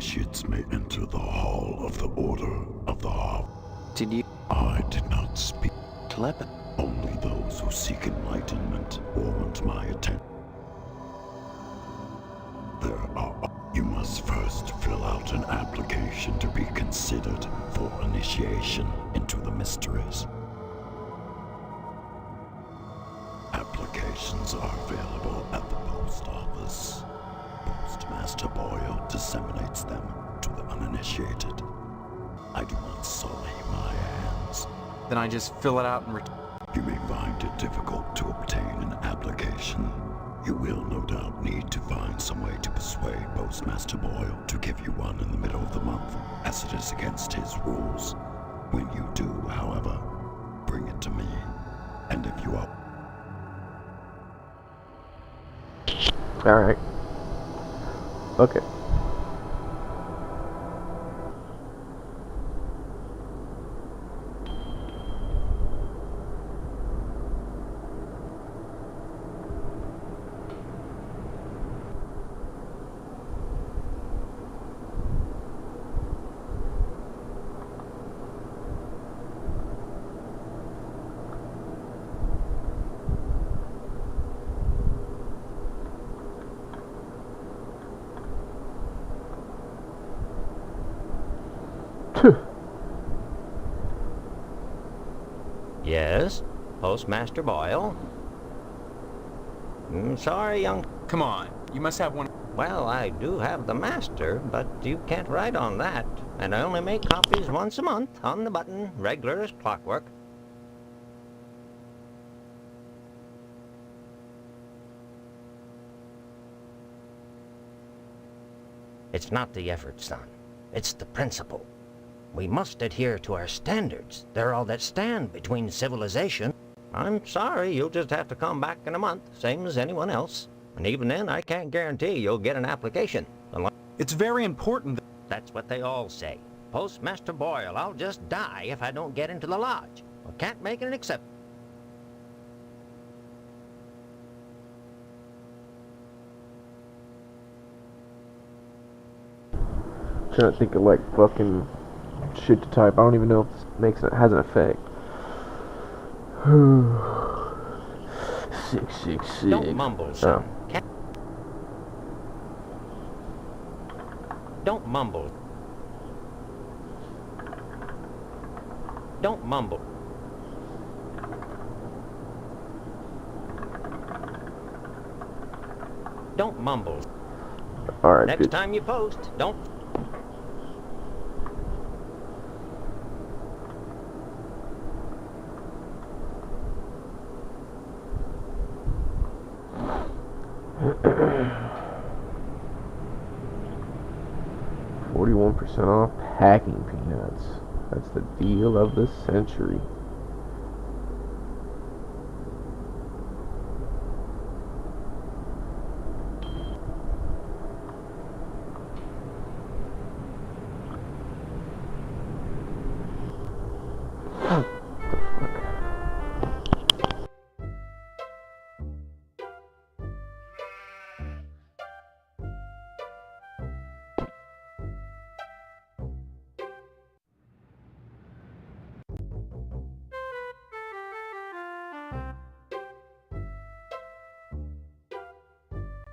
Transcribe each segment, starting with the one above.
initiates may enter the hall of the Order of the Harp. Did you I did not speak. telepathy? Only those who seek enlightenment warrant my attention. You must first fill out an application to be considered for initiation into the mysteries. Applications are available at the post office. Postmaster Boyle disseminates them to the uninitiated. I do not sully my hands. Then I just fill it out and You may find it difficult to obtain an application. You will no doubt need to find some way to persuade Postmaster Boyle to give you one in the middle of the month, as it is against his rules. When you do, however, bring it to me. And if you are... Alright. Okay. Yes, Postmaster Boyle. Sorry, young... Come on, you must have one. Well, I do have the master, but you can't write on that. And I only make copies once a month, on the button, regular as clockwork. It's not the effort, son. It's the principle. We must adhere to our standards. They're all that stand between civilization. I'm sorry, you'll just have to come back in a month, same as anyone else. And even then, I can't guarantee you'll get an application. It's very important That's what they all say. Postmaster Boyle, I'll just die if I don't get into the lodge. I can't make an exception. Trying to think of like fucking shit to type. I don't even know if this has an effect. 666. Don't mumble, son. Don't mumble. Don't mumble. Don't mumble. Alright, Next good. time you post, don't... %41 off packing peanuts. That's the deal of the century.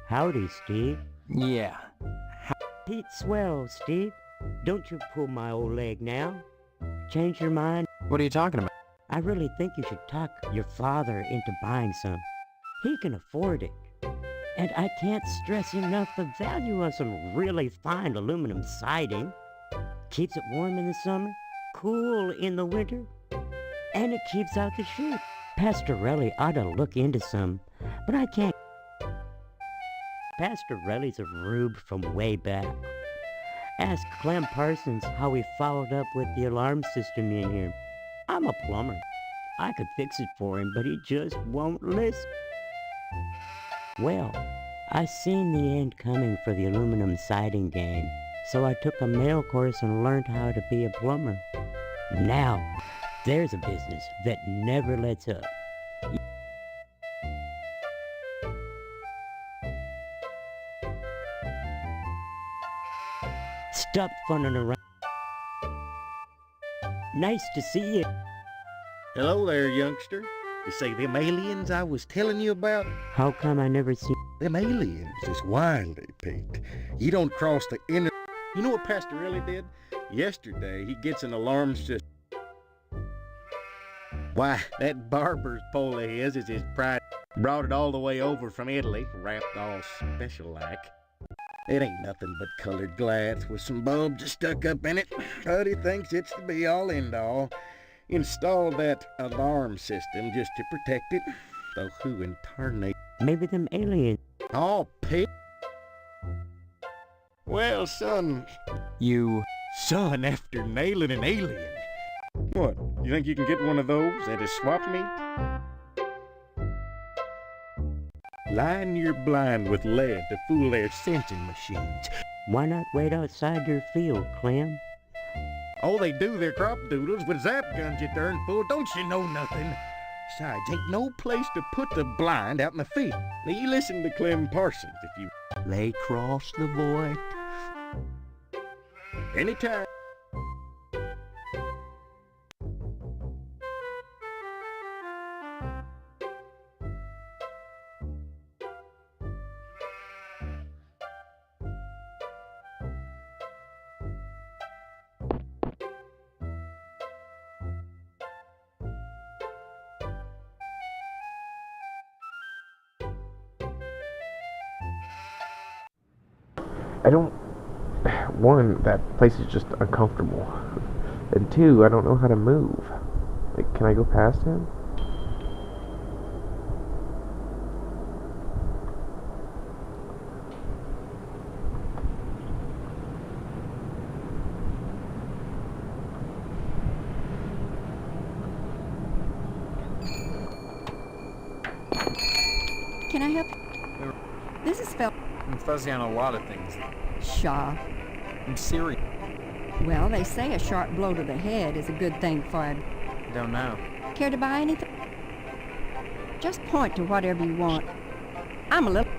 Howdy, Steve. Yeah. Pete swell, Steve. Don't you pull my old leg now. Change your mind. What are you talking about? I really think you should talk your father into buying some. He can afford it. And I can't stress enough the value of some really fine aluminum siding. Keeps it warm in the summer, cool in the winter, and it keeps out the sheep. Pastorelli ought to look into some, but I can't. Pastorelli's a rube from way back. Ask Clem Parsons how he followed up with the alarm system in here. I'm a plumber. I could fix it for him, but he just won't listen. Well, I seen the end coming for the aluminum siding game, so I took a mail course and learned how to be a plumber. Now, there's a business that never lets up. Stop funning around. Nice to see you. Hello there, youngster. You say them aliens I was telling you about? How come I never seen... Them aliens is wily, Pete. You don't cross the inner... You know what Pastorelli did? Yesterday, he gets an alarm system. Why, that barber's pole of his is his pride. Brought it all the way over from Italy, wrapped all special-like. It ain't nothing but colored glass with some bulbs stuck up in it, but he thinks it's the be-all, end-all. Installed that alarm system just to protect it. Though who in tarnation? Maybe them aliens. Oh, Pete. Well, son, after nailing an alien. What, you think you can get one of those at a swap meet? Line your blind with lead to fool their sensing machines. Why not wait outside your field, Clem? Oh, they do their crop doodles with zap guns, you darn fool. Don't you know nothing? Besides, ain't no place to put the blind out in the field. Now, you listen to Clem Parsons if you... They cross the void. Anytime. I don't... One, that place is just uncomfortable. And two, I don't know how to move. Like, can I go past him? Can I help? This is Phil. I'm fuzzy on a lot of things. Shaw. I'm serious. Well, they say a sharp blow to the head is a good thing for a... Don't know. Care to buy anything? Just point to whatever you want. I'm a little...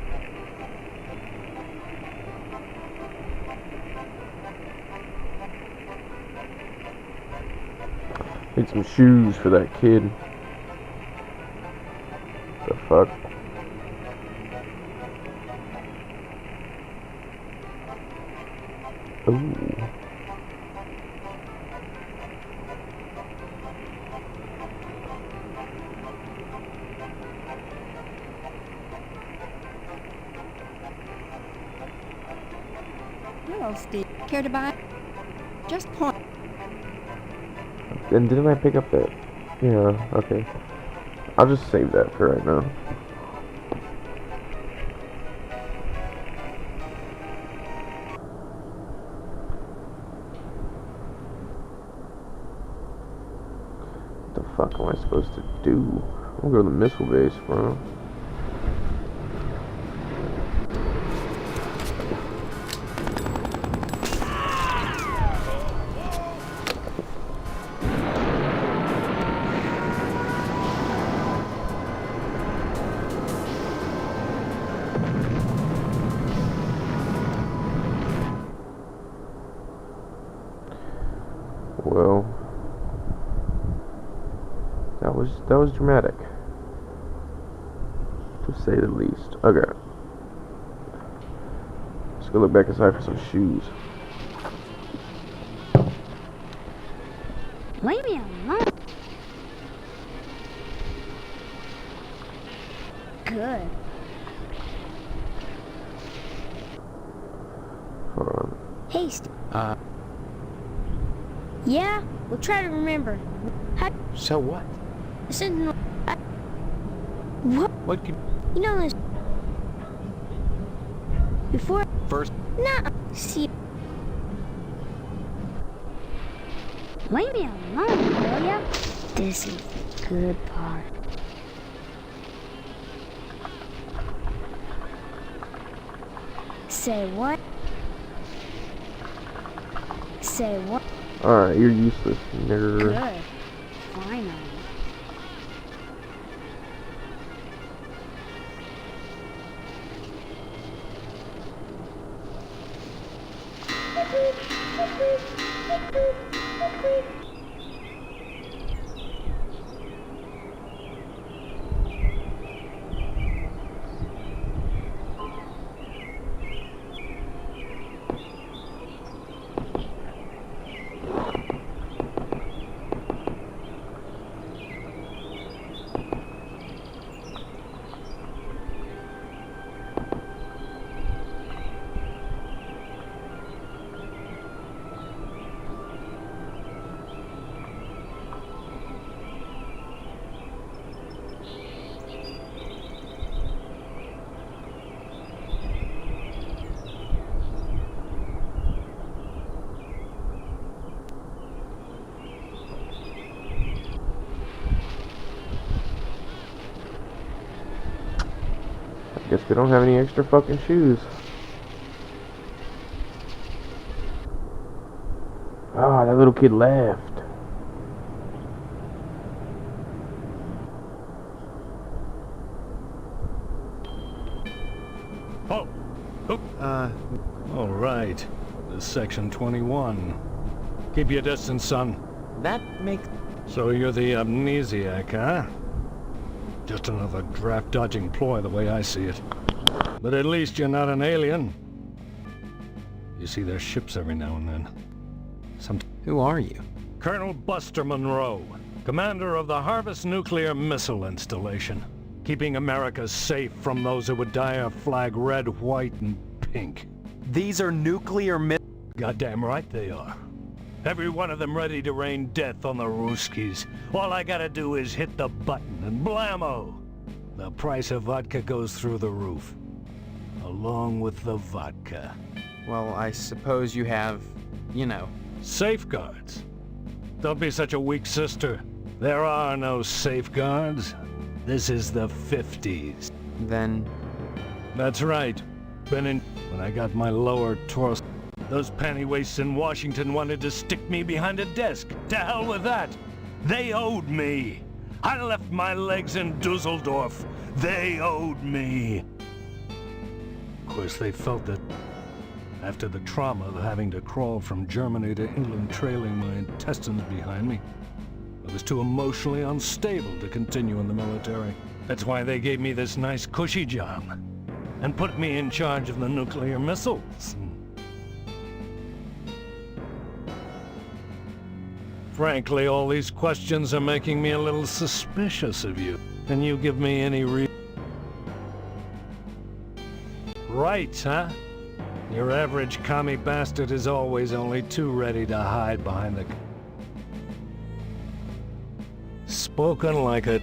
Need some shoes for that kid. The fuck? Ooh. Hello, Steve. Care to buy? Just point. And didn't I pick up that? Yeah, okay. I'll just save that for right now. What the fuck am I supposed to do? I'm gonna go to the missile base, bro. Well, that was dramatic, to say the least. Okay, let's go look back inside for some shoes. Leave me alone. Good. Hold on. Hey, Steve. Yeah, we'll try to remember. So what? Sentinel. What? What could... You know this. Before. First... Nah. See. Leave me alone, will ya? This is the good part. Say what? Say what? Alright, you're useless, nigger. Good. Finally. Guess we don't have any extra fucking shoes. Ah, that little kid left. All right. This is Section 21. Keep your distance, son. That makes... So you're the amnesiac, huh? Just another draft-dodging ploy the way I see it. But at least you're not an alien. You see their ships every now and then. Who are you? Colonel Buster Monroe, commander of the Harvest Nuclear Missile Installation, keeping America safe from those who would dye our flag red, white, and pink. These are nuclear Goddamn right they are. Every one of them ready to rain death on the Ruskies. All I gotta do is hit the button and blammo! The price of vodka goes through the roof. Along with the vodka. Well, I suppose you have, you know... Safeguards. Don't be such a weak sister. There are no safeguards. This is the 50s. Then... That's right. Been in when I got my lower torso. Those pantywaists in Washington wanted to stick me behind a desk. To hell with that. They owed me. I left my legs in Dusseldorf. They owed me. Of course, they felt that after the trauma of having to crawl from Germany to England trailing my intestines behind me, I was too emotionally unstable to continue in the military. That's why they gave me this nice cushy job and put me in charge of the nuclear missiles. Frankly, all these questions are making me a little suspicious of you. Can you give me any Right, huh? Your average commie bastard is always only too ready to hide behind the... Spoken like a...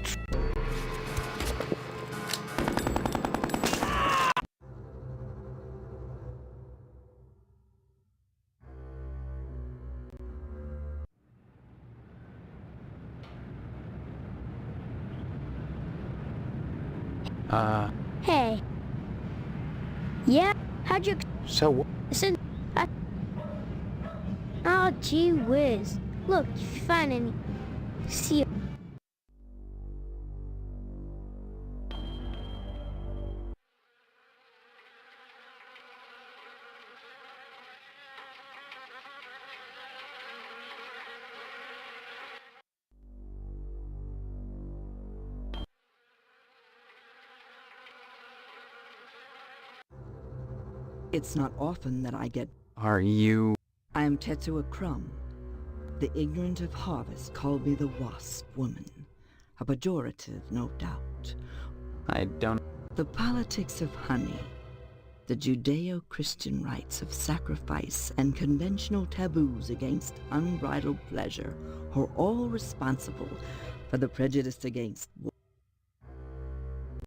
Hey. Yeah? How'd you... So what? Listen, oh, gee whiz. Look, if you find any... See... It's not often that I get... Are you... I am Tetsuo Crumb. The ignorant of harvest call me the Wasp Woman. A pejorative, no doubt. I don't... The politics of honey, the Judeo-Christian rites of sacrifice and conventional taboos against unbridled pleasure are all responsible for the prejudice against...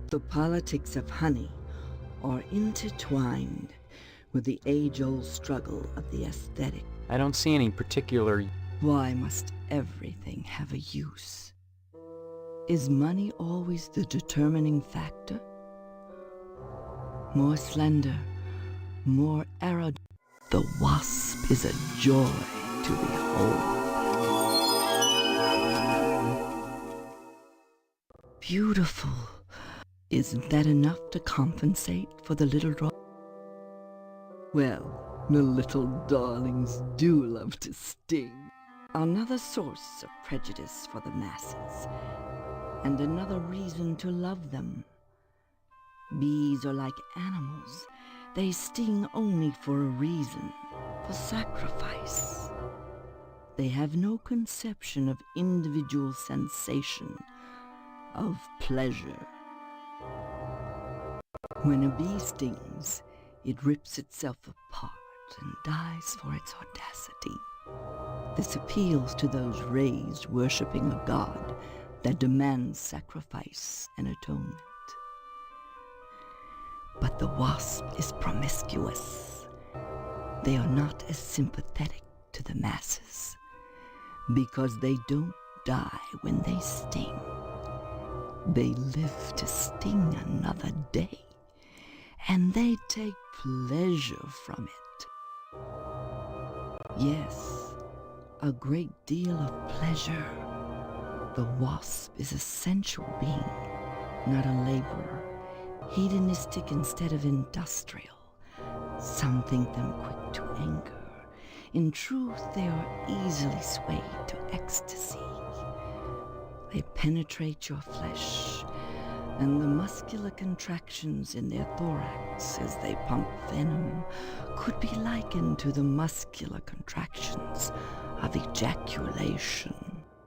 The politics of honey are intertwined with the age-old struggle of the aesthetic. I don't see any particular... Why must everything have a use? Is money always the determining factor? More slender, more arrogant. The wasp is a joy to behold. Beautiful. Isn't that enough to compensate for the little drop? Well, the little darlings do love to sting. Another source of prejudice for the masses, and another reason to love them. Bees are like animals. They sting only for a reason, for sacrifice. They have no conception of individual sensation, of pleasure. When a bee stings, it rips itself apart and dies for its audacity. This appeals to those raised worshipping a god that demands sacrifice and atonement. But the wasp is promiscuous. They are not as sympathetic to the masses, because they don't die when they sting. They live to sting another day, and they take pleasure from it. Yes, a great deal of pleasure. The wasp is a sensual being, not a laborer, hedonistic instead of industrial. Some think them quick to anger. In truth, they are easily swayed to ecstasy. They penetrate your flesh, and the muscular contractions in their thorax as they pump venom could be likened to the muscular contractions of ejaculation,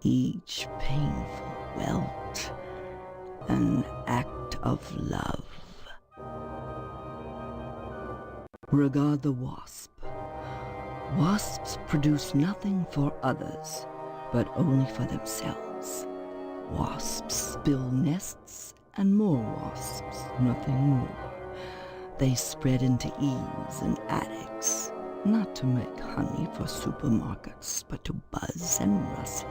each painful welt, an act of love. Regard the wasp. Wasps produce nothing for others, but only for themselves. Wasps build nests and more wasps, nothing more. They spread into eaves and attics, not to make honey for supermarkets, but to buzz and rustle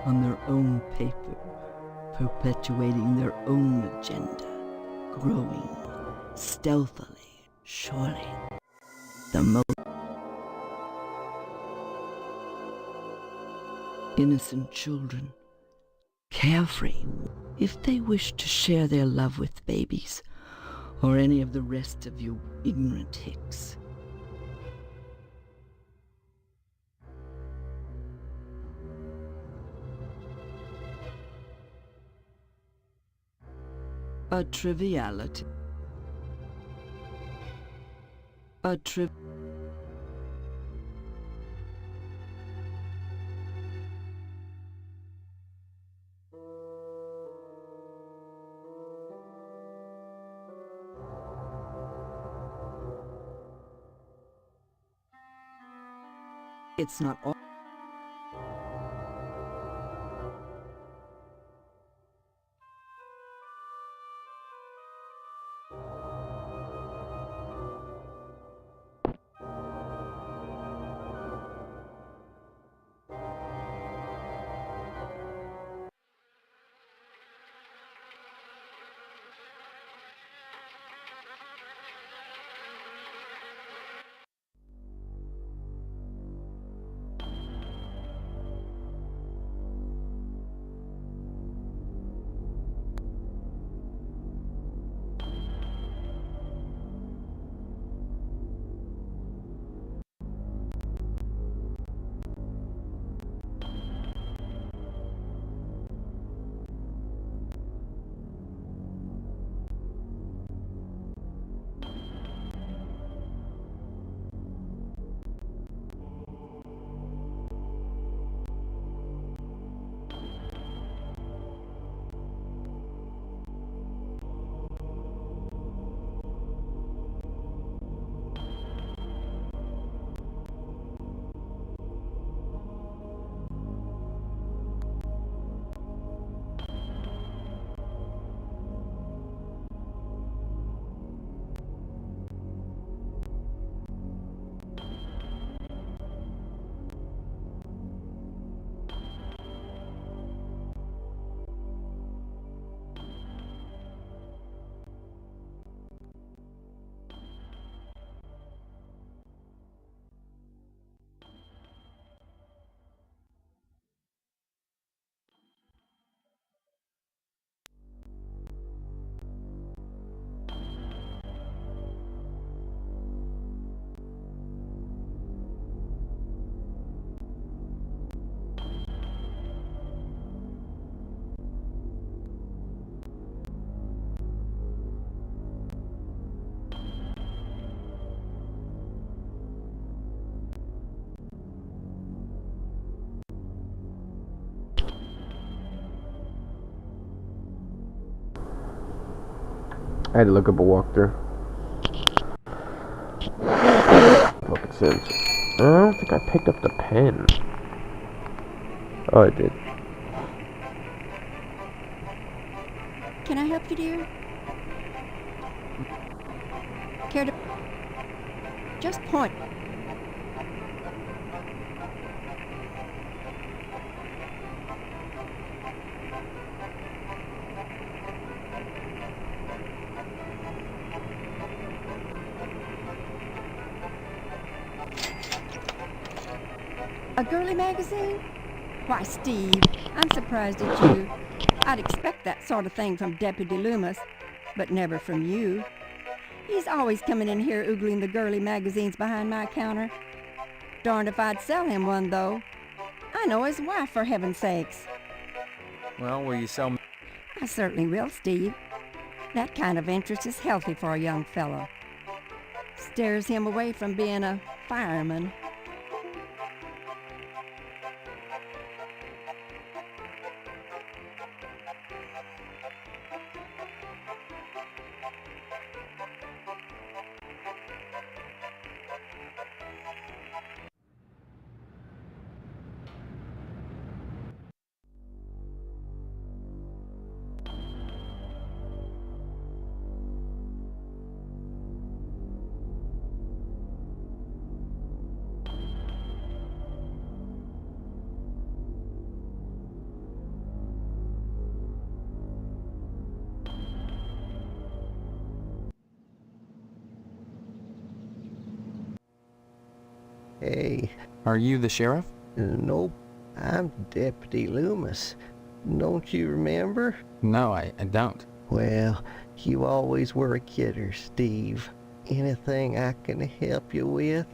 on their own paper, perpetuating their own agenda, growing stealthily, surely. The most innocent children, carefree, if they wish to share their love with babies, or any of the rest of you ignorant hicks. A triviality. It's not all. I had to look up a walkthrough. Fucking sense. I don't think I picked up the pen. Oh, I did. Can I help you, dear? Care to... Just point. A girly magazine? Why, Steve, I'm surprised at you. I'd expect that sort of thing from Deputy Loomis, but never from you. He's always coming in here oogling the girly magazines behind my counter. Darned if I'd sell him one, though. I know his wife, for heaven's sakes. Well, will you sell me? I certainly will, Steve. That kind of interest is healthy for a young fellow. Steers him away from being a fireman. Hey, Are you the sheriff? nope, I'm Deputy Loomis. Don't you remember? No, I don't. Well, you always were a kidder, Steve. Anything I can help you with?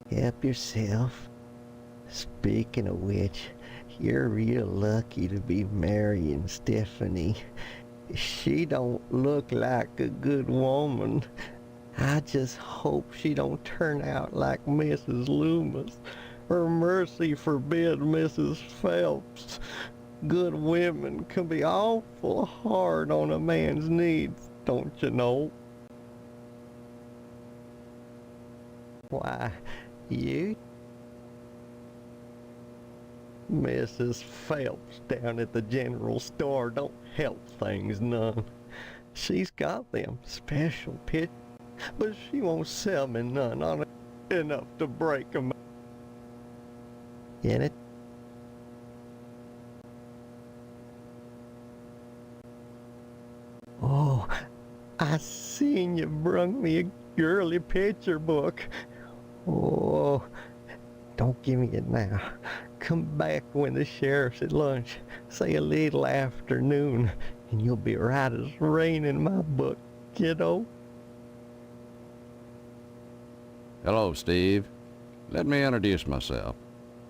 Help yourself. Speaking of which, you're real lucky to be marrying Stephanie. She don't look like a good woman. I just hope she don't turn out like Mrs. Loomis, or mercy forbid Mrs. Phelps. Good women can be awful hard on a man's needs, don't you know? Why, you... Mrs. Phelps down at the general store don't help things none. She's got them special pictures, but she won't sell me none on it enough to break 'em. In it? Oh, I seen you brung me a girly picture book. Oh, don't give me it now. Come back when the sheriff's at lunch, say a little afternoon, and you'll be right as rain in my book, kiddo. Hello, Steve. Let me introduce myself.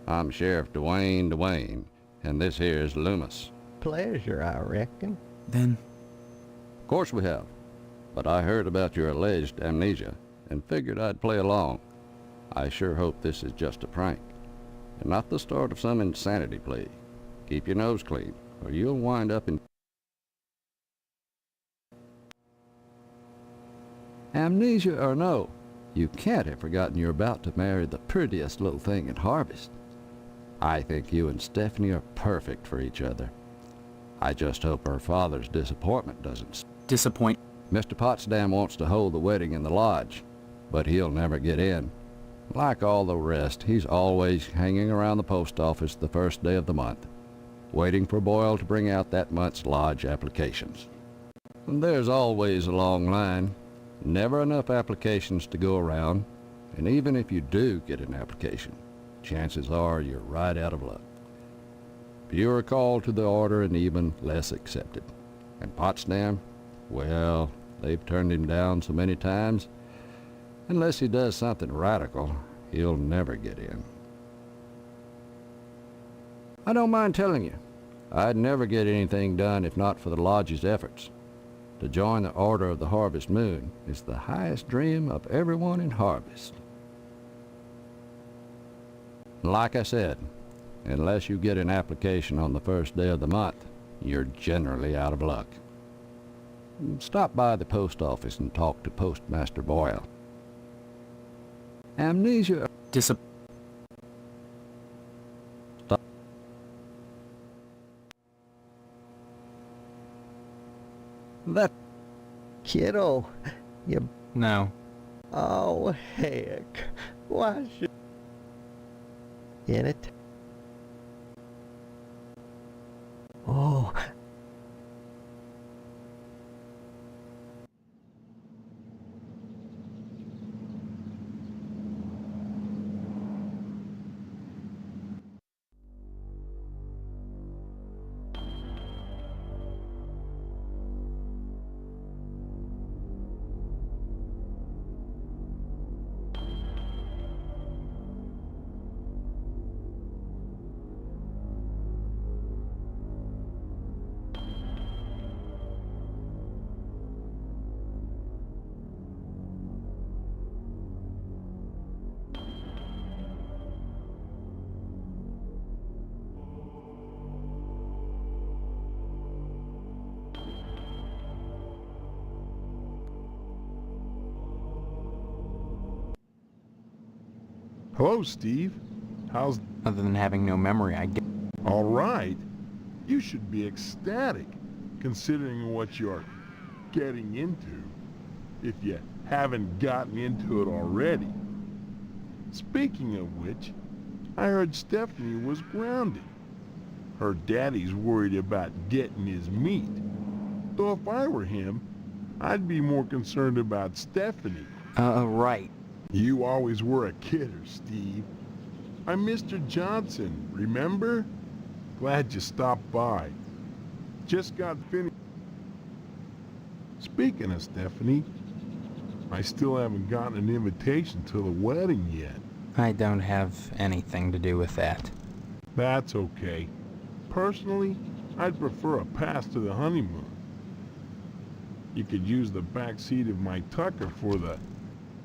I'm Sheriff Dwayne, and this here's Loomis. Pleasure, I reckon. Then, Of course we have, but I heard about your alleged amnesia and figured I'd play along. I sure hope this is just a prank, and not the start of some insanity plea. Keep your nose clean, or you'll wind up in... Amnesia or no, you can't have forgotten you're about to marry the prettiest little thing in Harvest. I think you and Stephanie are perfect for each other. I just hope her father's disappointment doesn't... disappoint. Mr. Potsdam wants to hold the wedding in the lodge, but he'll never get in. Like all the rest, he's always hanging around the post office the first day of the month, waiting for Boyle to bring out that month's lodge applications. And there's always a long line, never enough applications to go around, and even if you do get an application, chances are you're right out of luck. Fewer called to the order and even less accepted. And Potsdam, well, they've turned him down so many times, unless he does something radical, he'll never get in. I don't mind telling you, I'd never get anything done if not for the lodge's efforts. To join the Order of the Harvest Moon is the highest dream of everyone in Harvest. Like I said, unless you get an application on the first day of the month, you're generally out of luck. Stop by the post office and talk to Postmaster Boyle. Amnesia... Stop. That... Kiddo, you... No. Oh, heck. Why should... In it? Oh... Hello, Steve. How's... Other than having no memory, I guess. All right. You should be ecstatic, considering what you're getting into, if you haven't gotten into it already. Speaking of which, I heard Stephanie was grounded. Her daddy's worried about getting his meat. Though if I were him, I'd be more concerned about Stephanie. Right. You always were a kidder, Steve. I'm Mr. Johnson, remember? Glad you stopped by. Just got finished. Speaking of Stephanie, I still haven't gotten an invitation to the wedding yet. I don't have anything to do with that. That's okay. Personally, I'd prefer a pass to the honeymoon. You could use the back seat of my Tucker for the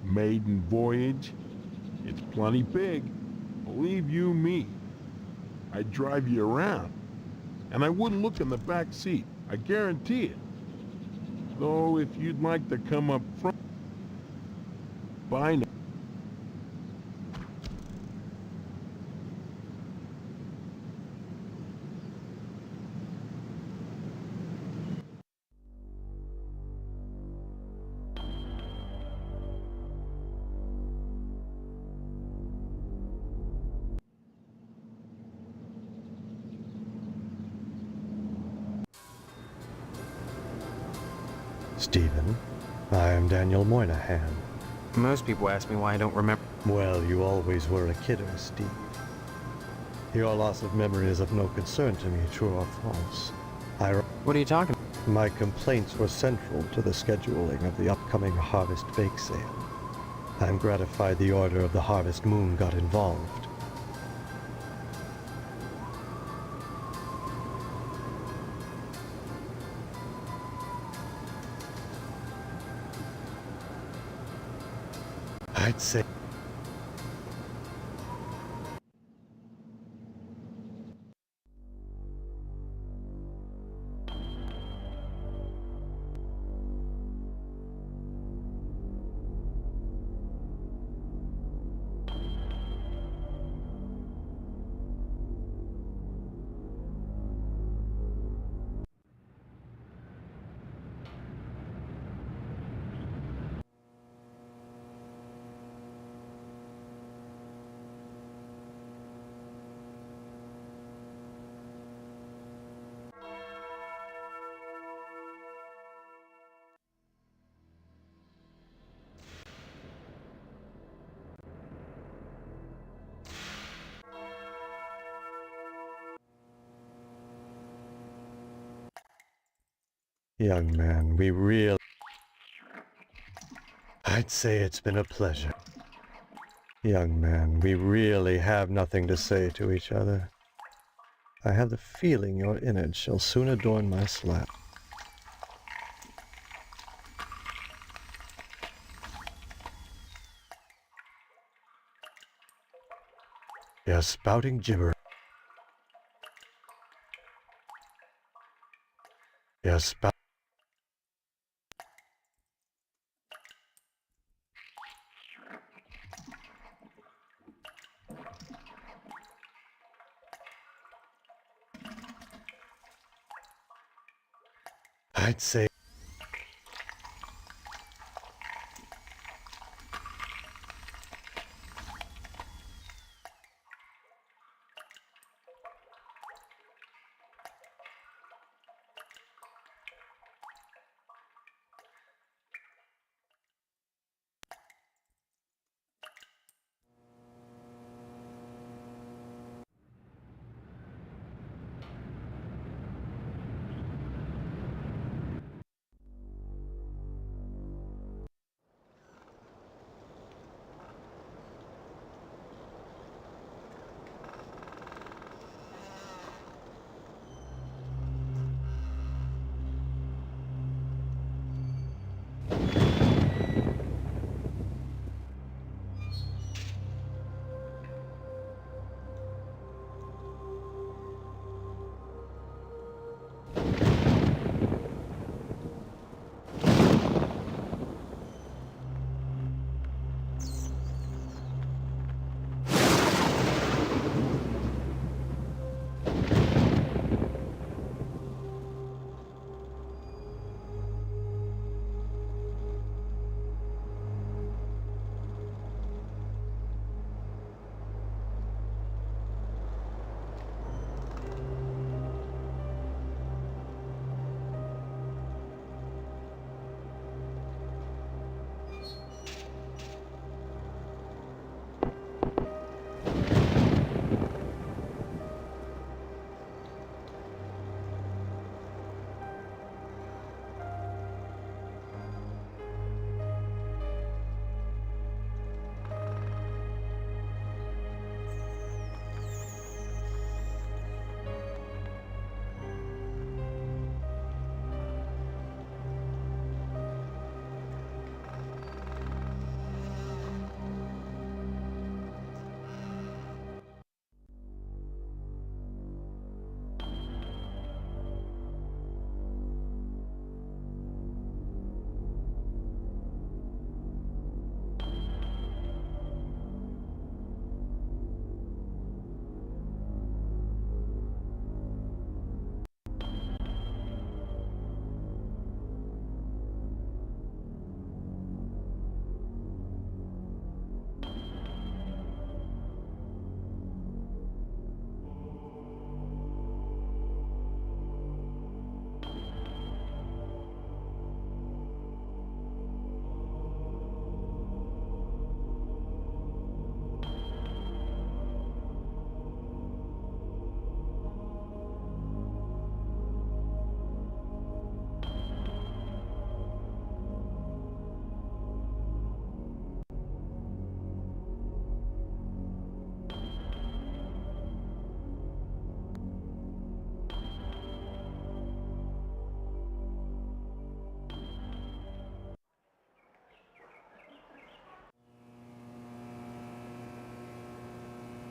maiden voyage. It's plenty big, believe you me. I'd drive you around, and I wouldn't look in the back seat, I guarantee it. Though if you'd like to come up front, bye now. Stephen, I am Daniel Moynihan. Most people ask me why I don't remember. Well, you always were a kidder, Steve. Your loss of memory is of no concern to me, true or false. What are you talking about? My complaints were central to the scheduling of the upcoming Harvest Bake Sale. I'm gratified the Order of the Harvest Moon got involved. I'd say... Young man, we really... I'd say it's been a pleasure. Young man, we really have nothing to say to each other. I have the feeling your innards shall soon adorn my slab. You're spouting gibber. You're spout... I'd say...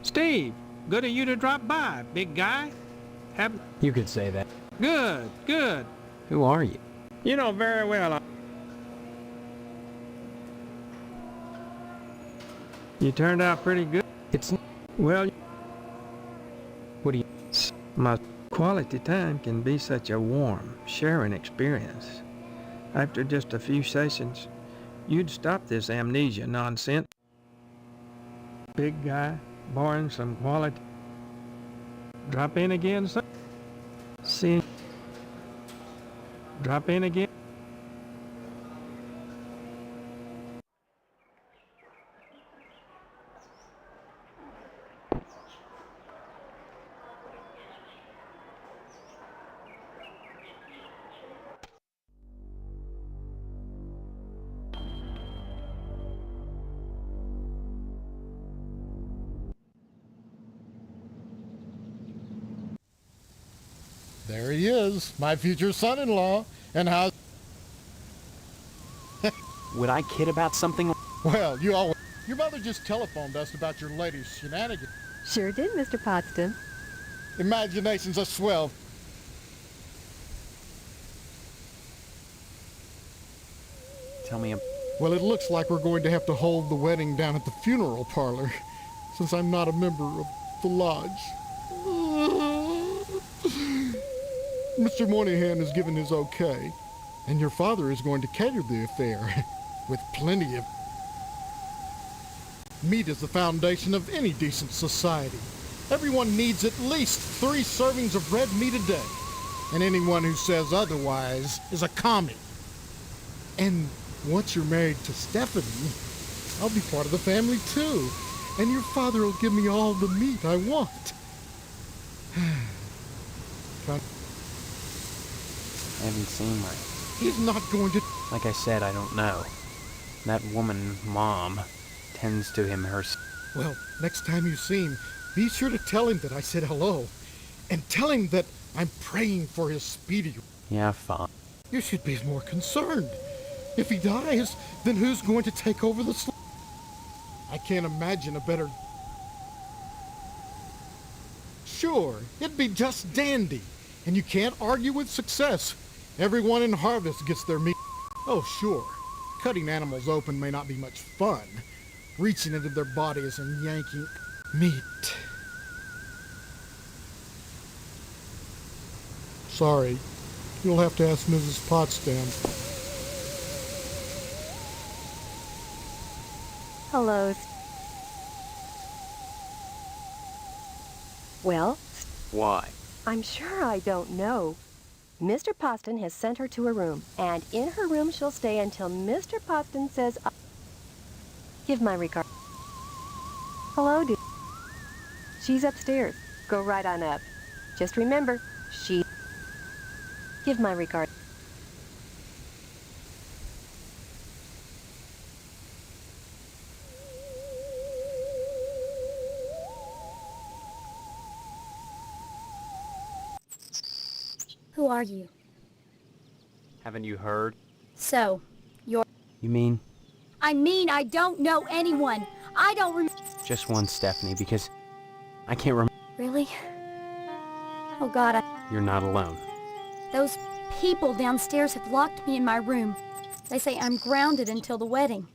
Steve, good of you to drop by, big guy. You could say that. Good, good. Who are you? You know very well You turned out pretty good. Well, What do you... my quality time can be such a warm, sharing experience. After just a few sessions, you'd stop this amnesia nonsense. Big guy, born some quality. Drop in again, son. See. Drop in again. There he is, my future son-in-law. And how... Would I kid about something? Well, you always... Your mother just telephoned us about your latest shenanigans. Sure did, Mr. Potsdam. Imagination's a swell. Tell me Well, it looks like we're going to have to hold the wedding down at the funeral parlor, since I'm not a member of the lodge. Mr. Moynihan has given his okay, and your father is going to cater the affair, with plenty of... Meat is the foundation of any decent society. Everyone needs at least 3 servings of red meat a day, and anyone who says otherwise is a commie. And once you're married to Stephanie, I'll be part of the family too, and your father will give me all the meat I want. I haven't seen my... He's not going to... Like I said, I don't know. That woman, Mom, tends to him Well, next time you see him, be sure to tell him that I said hello. And tell him that I'm praying for his speedy... Yeah, fine. You should be more concerned. If he dies, then who's going to take over the I can't imagine a better... Sure, it'd be just dandy. And you can't argue with success. Everyone in Harvest gets their meat. Oh, sure. Cutting animals open may not be much fun. Reaching into their bodies and yanking meat. Sorry. You'll have to ask Mrs. Potsdam. Hello. Well? Why? I'm sure I don't know. Mr. Poston has sent her to her room, and in her room she'll stay until Mr. Poston says, give my regard. Hello, dear. She's upstairs. Go right on up. Just remember, give my regard. Who are you? Haven't you heard? So, you're... You mean? I mean, I don't know anyone. I don't remember... Just one, Stephanie, because I can't remember. Really? Oh God, You're not alone. Those people downstairs have locked me in my room. They say I'm grounded until the wedding.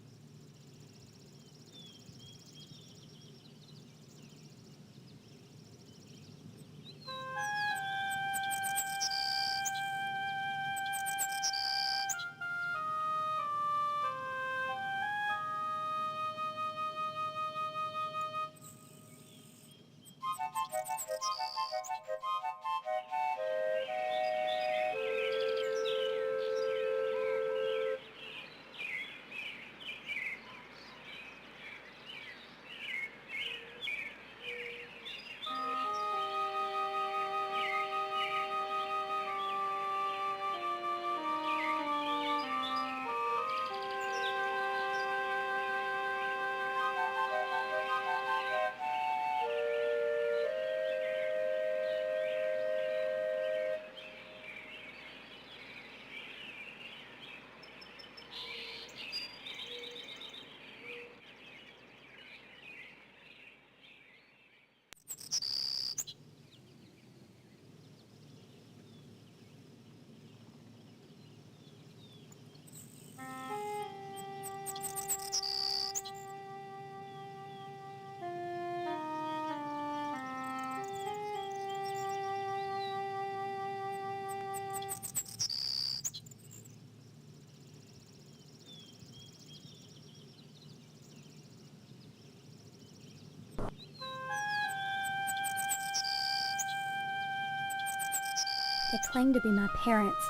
They claim to be my parents.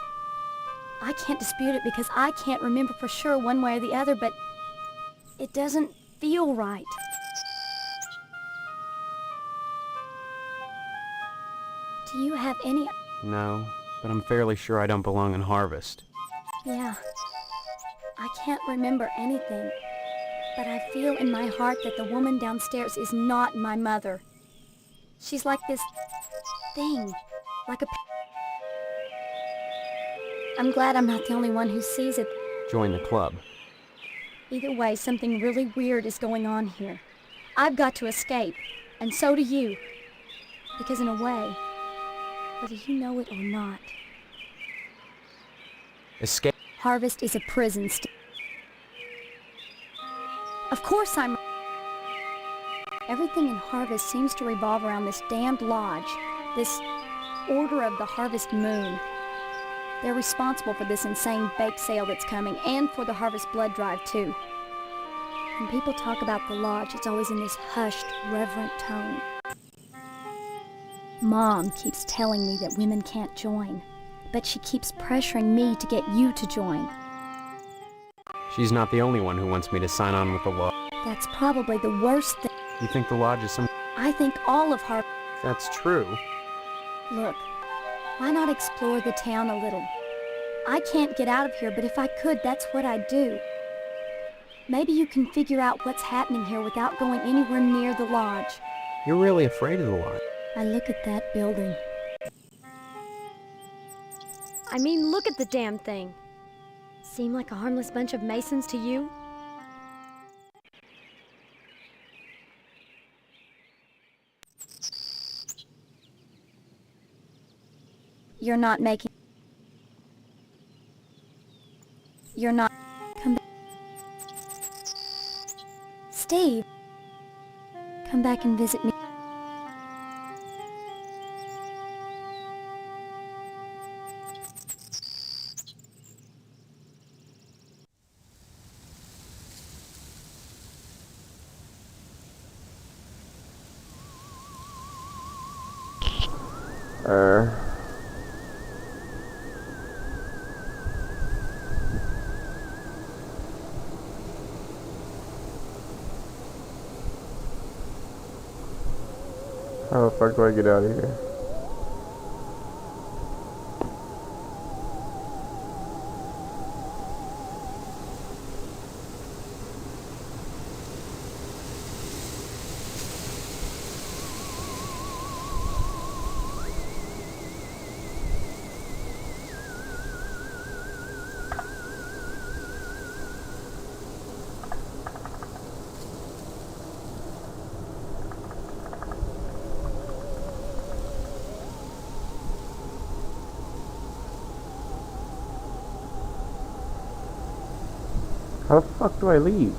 I can't dispute it because I can't remember for sure one way or the other, but it doesn't feel right. Do you have any... No, but I'm fairly sure I don't belong in Harvest. Yeah. I can't remember anything, but I feel in my heart that the woman downstairs is not my mother. She's like this thing, like a... I'm glad I'm not the only one who sees it. Join the club. Either way, something really weird is going on here. I've got to escape, and so do you. Because in a way, whether you know it or not, Escape. Harvest is a prison. Of course I'm... Everything in Harvest seems to revolve around this damned lodge, this Order of the Harvest Moon. They're responsible for this insane bake sale that's coming, and for the Harvest Blood Drive, too. When people talk about the lodge, it's always in this hushed, reverent tone. Mom keeps telling me that women can't join, but she keeps pressuring me to get you to join. She's not the only one who wants me to sign on with the lodge. That's probably the worst thing. You think the lodge is some... I think all of Harvest... That's true. Look, why not explore the town a little? I can't get out of here, but if I could, that's what I'd do. Maybe you can figure out what's happening here without going anywhere near the lodge. You're really afraid of the lodge. I look at that building. I mean, look at the damn thing. Seem like a harmless bunch of Masons to you? You're not making... You're not... Come back. Steve! Come back and visit me. How the fuck do I get out of here? How the fuck do I leave?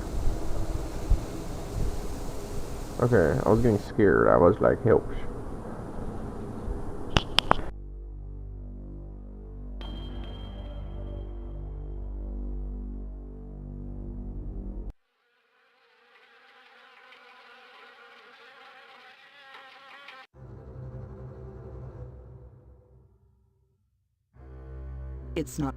Okay, I was getting scared. I was like, help. It's not...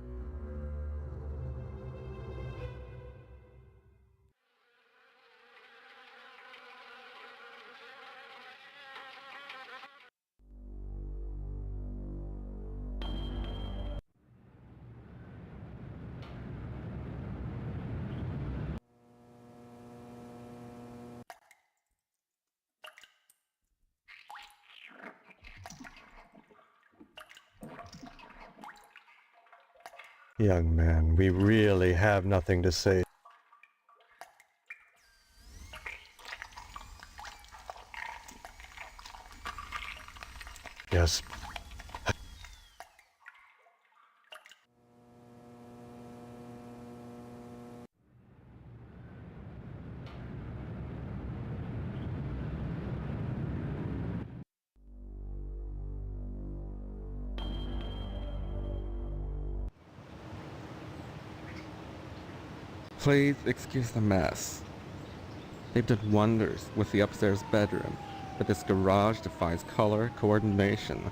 Young man, we really have nothing to say. Yes. Please excuse the mess. They've done wonders with the upstairs bedroom, but this garage defies color coordination.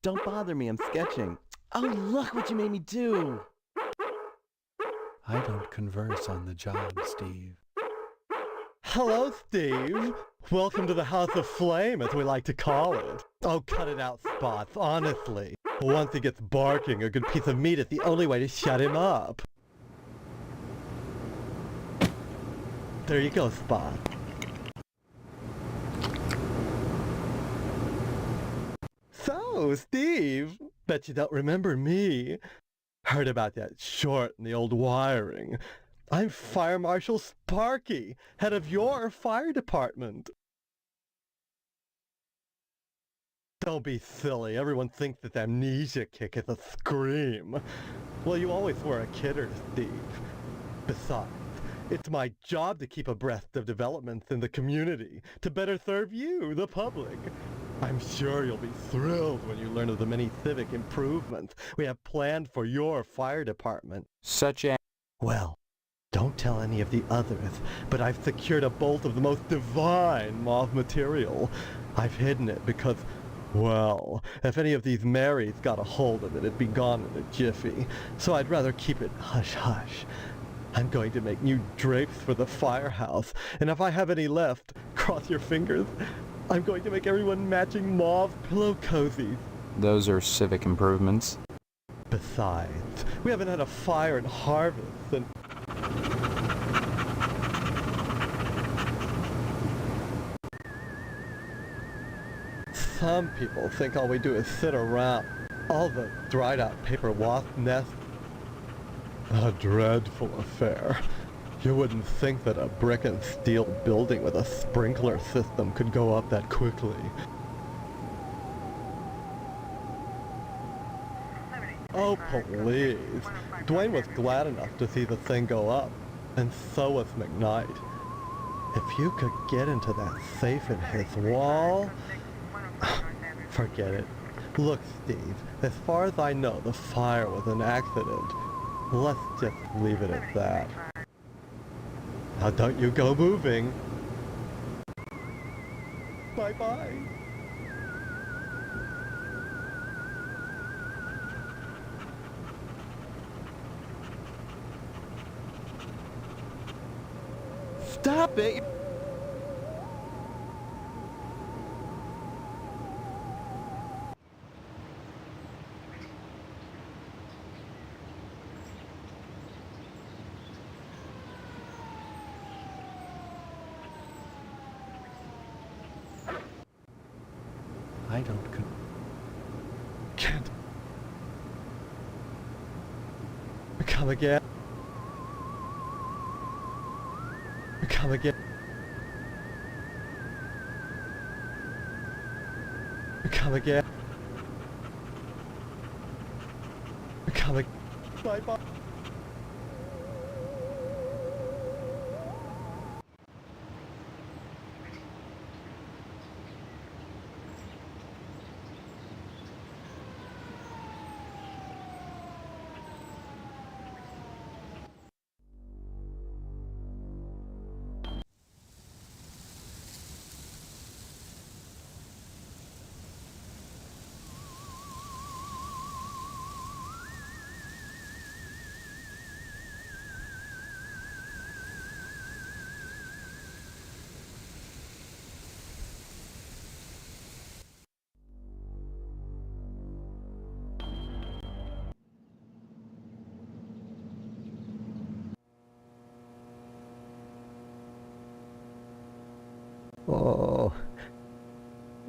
Don't bother me, I'm sketching. Oh, look what you made me do! I don't converse on the job, Steve. Hello, Steve. Welcome to the House of Flame, as we like to call it. Oh, cut it out, Spots, honestly. Once he gets barking, a good piece of meat is the only way to shut him up. There you go, Spot. So, Steve, bet you don't remember me. Heard about that short in the old wiring. I'm Fire Marshal Sparky, head of your fire department. Don't be silly. Everyone thinks that amnesia kick is a scream. Well, you always were a kidder, Steve. Besides, it's my job to keep abreast of developments in the community, to better serve you, the public. I'm sure you'll be thrilled when you learn of the many civic improvements we have planned for your fire department. Such as... Well, don't tell any of the others, but I've secured a bolt of the most divine mauve material. I've hidden it because, well, if any of these Marys got a hold of it, it'd be gone in a jiffy. So I'd rather keep it hush-hush. I'm going to make new drapes for the firehouse, and if I have any left, cross your fingers, I'm going to make everyone matching mauve pillow cozies. Those are civic improvements. Besides, we haven't had a fire in Harvest, and... Some people think all we do is sit around. All the dried out paper wasp nests. A dreadful affair. You wouldn't think that a brick and steel building with a sprinkler system could go up that quickly. Oh, please. Dwayne was glad enough to see the thing go up, and so was McKnight. If you could get into that safe in his wall... Forget it. Look, Steve, as far as I know, the fire was an accident. Let's just leave it at that. Now don't you go moving. Bye-bye. Stop it! I don't Can't. Come again. Come again. Come again. Come again. Bye-bye.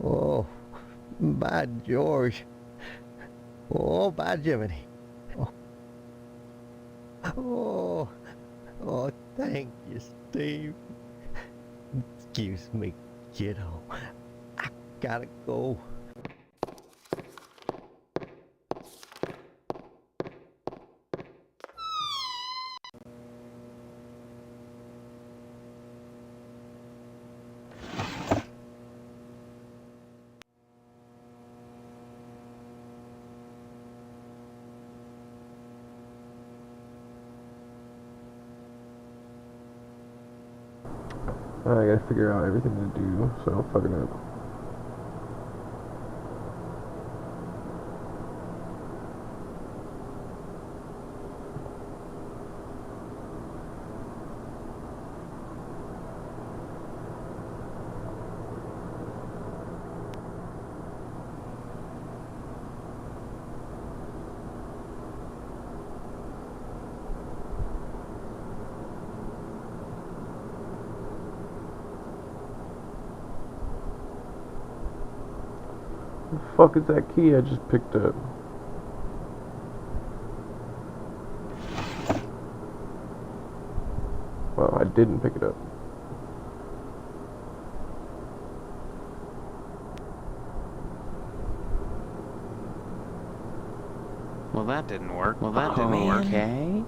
Oh, by George. Oh, by Jiminy. Oh, thank you, Steve. Excuse me, kiddo. I gotta go. I gotta figure out everything to do, so fucking up. fuck is that key I just picked up? Well, I didn't pick it up. Well, that didn't work. Well, that didn't work. Okay.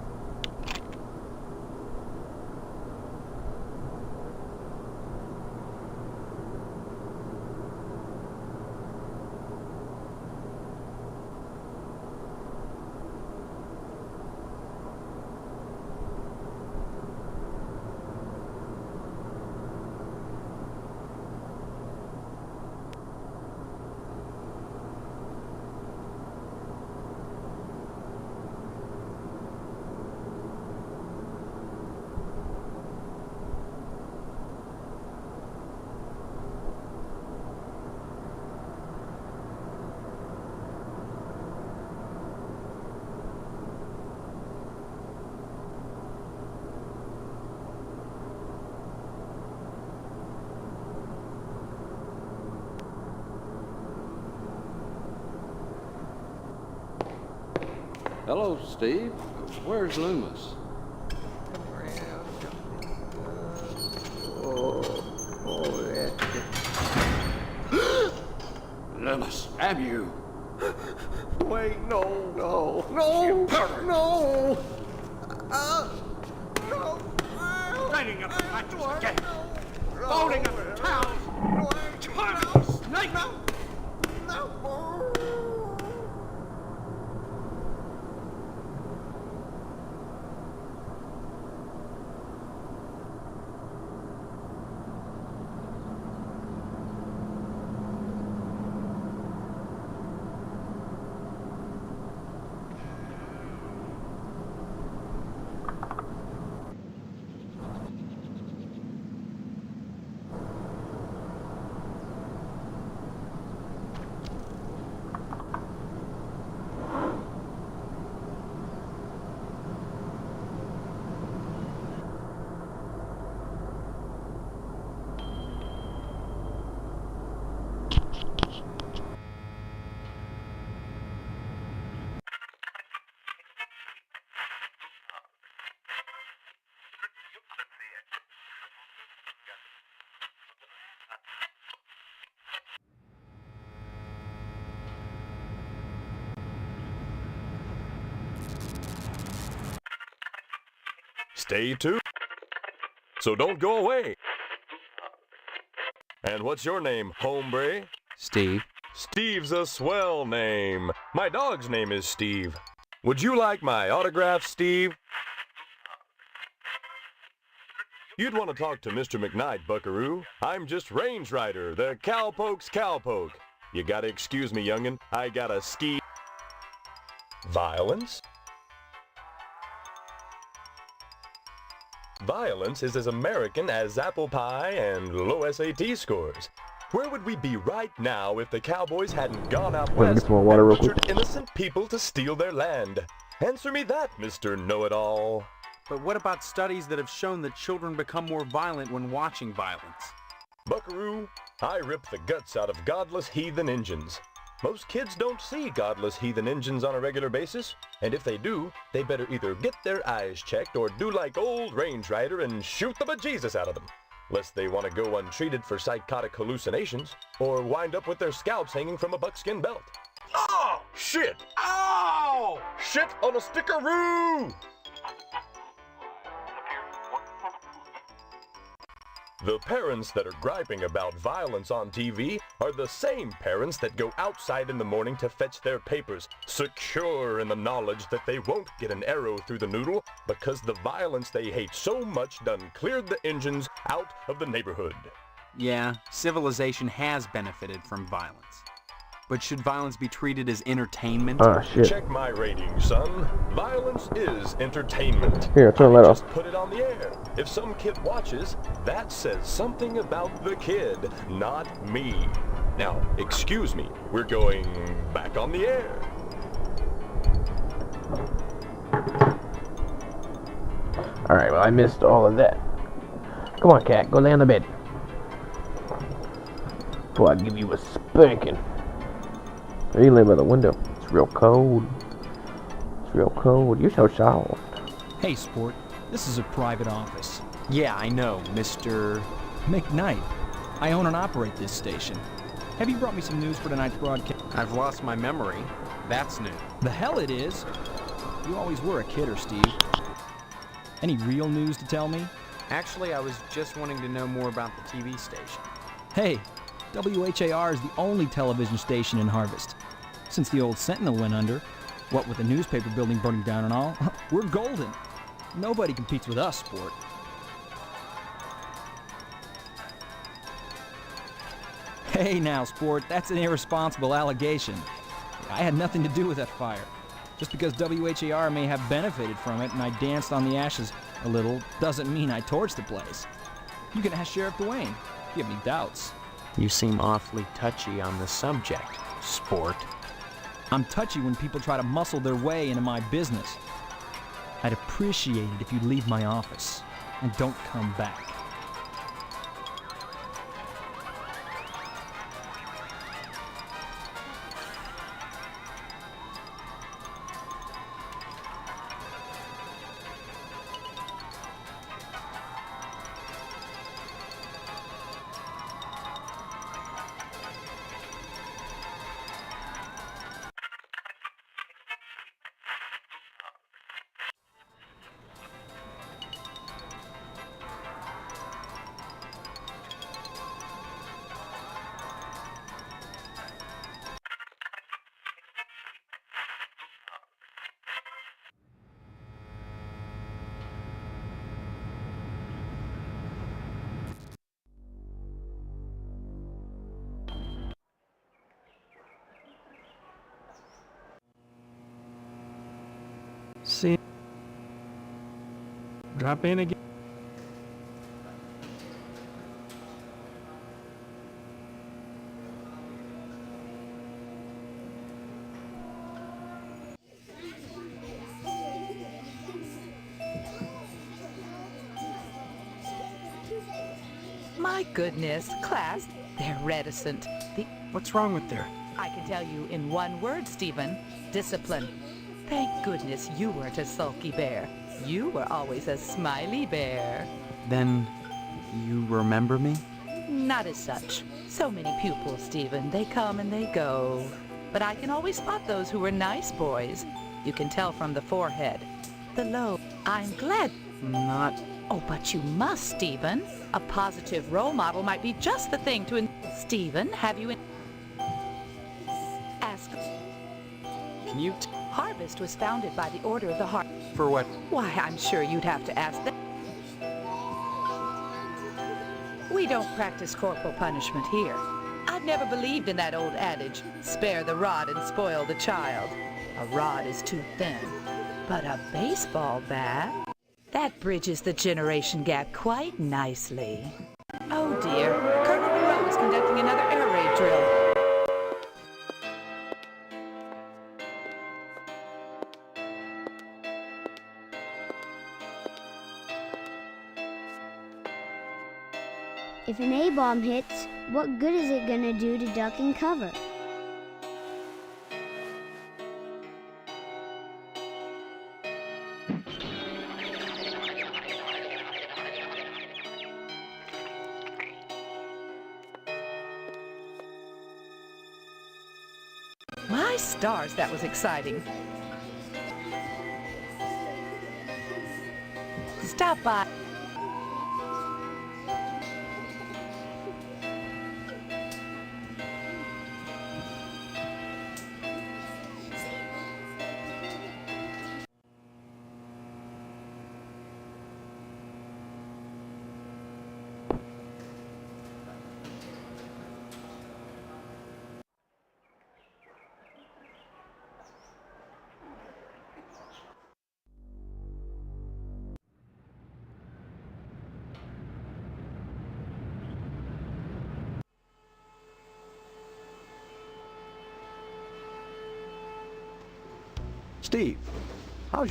Hello, Steve. Where's Loomis? Loomis, have you? Wait, no. No! Lighting up the matches again. Folding up the towels. Charming snake. Stay tuned, so don't go away. And what's your name, hombre? Steve. Steve's a swell name. My dog's name is Steve. Would you like my autograph, Steve? You'd want to talk to Mr. McKnight, buckaroo. I'm just Range Rider, the cowpoke's cowpoke. You gotta excuse me, youngin'. I gotta ski. Violence? Violence is as American as apple pie and low SAT scores. Where would we be right now if the cowboys hadn't gone out Wait, west get some more water and real quick. butchered innocent people to steal their land? Answer me that, Mr. Know-It-All. But what about studies that have shown that children become more violent when watching violence? Buckaroo, I rip the guts out of godless heathen Injuns. Most kids don't see godless heathen Injuns on a regular basis, and if they do, they better either get their eyes checked or do like old Range Rider and shoot the bejesus out of them, lest they want to go untreated for psychotic hallucinations, or wind up with their scalps hanging from a buckskin belt. Oh, shit! Ow! Shit on a stickaroo! The parents that are griping about violence on TV are the same parents that go outside in the morning to fetch their papers, secure in the knowledge that they won't get an arrow through the noodle because the violence they hate so much done cleared the Injuns out of the neighborhood. Yeah, civilization has benefited from violence. But should violence be treated as entertainment? Ah, shit. Check my ratings, son. Violence is entertainment. Here, turn that off. Just put it on the air. If some kid watches, that says something about the kid, not me. Now, excuse me, we're going back on the air. Alright, well, I missed all of that. Come on, cat, go lay on the bed. Boy, I'd give you a spanking. you live by the window. It's real cold. It's real cold. You're so soft. Hey, sport. This is a private office. Yeah, I know, Mr. McKnight. I own and operate this station. Have you brought me some news for tonight's broadcast? I've lost my memory. That's new. The hell it is. You always were a kidder, Steve. Any real news to tell me? Actually, I was just wanting to know more about the TV station. Hey, WHAR is the only television station in Harvest. Since the old Sentinel went under, what with the newspaper building burning down and all, we're golden. Nobody competes with us, sport. Hey now, sport, that's an irresponsible allegation. I had nothing to do with that fire. Just because WHAR may have benefited from it and I danced on the ashes a little doesn't mean I torched the place. You can ask Sheriff Dwayne if you have any doubts. You seem awfully touchy on the subject, sport. I'm touchy when people try to muscle their way into my business. I'd appreciate it if you'd leave my office and don't come back. See, drop in again. My goodness, class, they're reticent. What's wrong with her? I can tell you in one word, Stephen. Discipline. Thank goodness you weren't a sulky bear. You were always a smiley bear. Then, you remember me? Not as such. So many pupils, Stephen. They come and they go. But I can always spot those who were nice boys. You can tell from the forehead. The lobe. I'm glad. Not... Oh, but you must, Stephen. A positive role model might be just the thing to... Stephen, have you... Ask... Can you... Harvest was founded by the Order of the Heart. For what? Why, I'm sure you'd have to ask them. We don't practice corporal punishment here. I've never believed in that old adage, spare the rod and spoil the child. A rod is too thin, but a baseball bat? That bridges the generation gap quite nicely. Oh dear, Colonel Monroe is conducting another air raid drill. If an A-bomb hits, what good is it gonna do to duck and cover? My stars, that was exciting. Stop by. Steve, how's...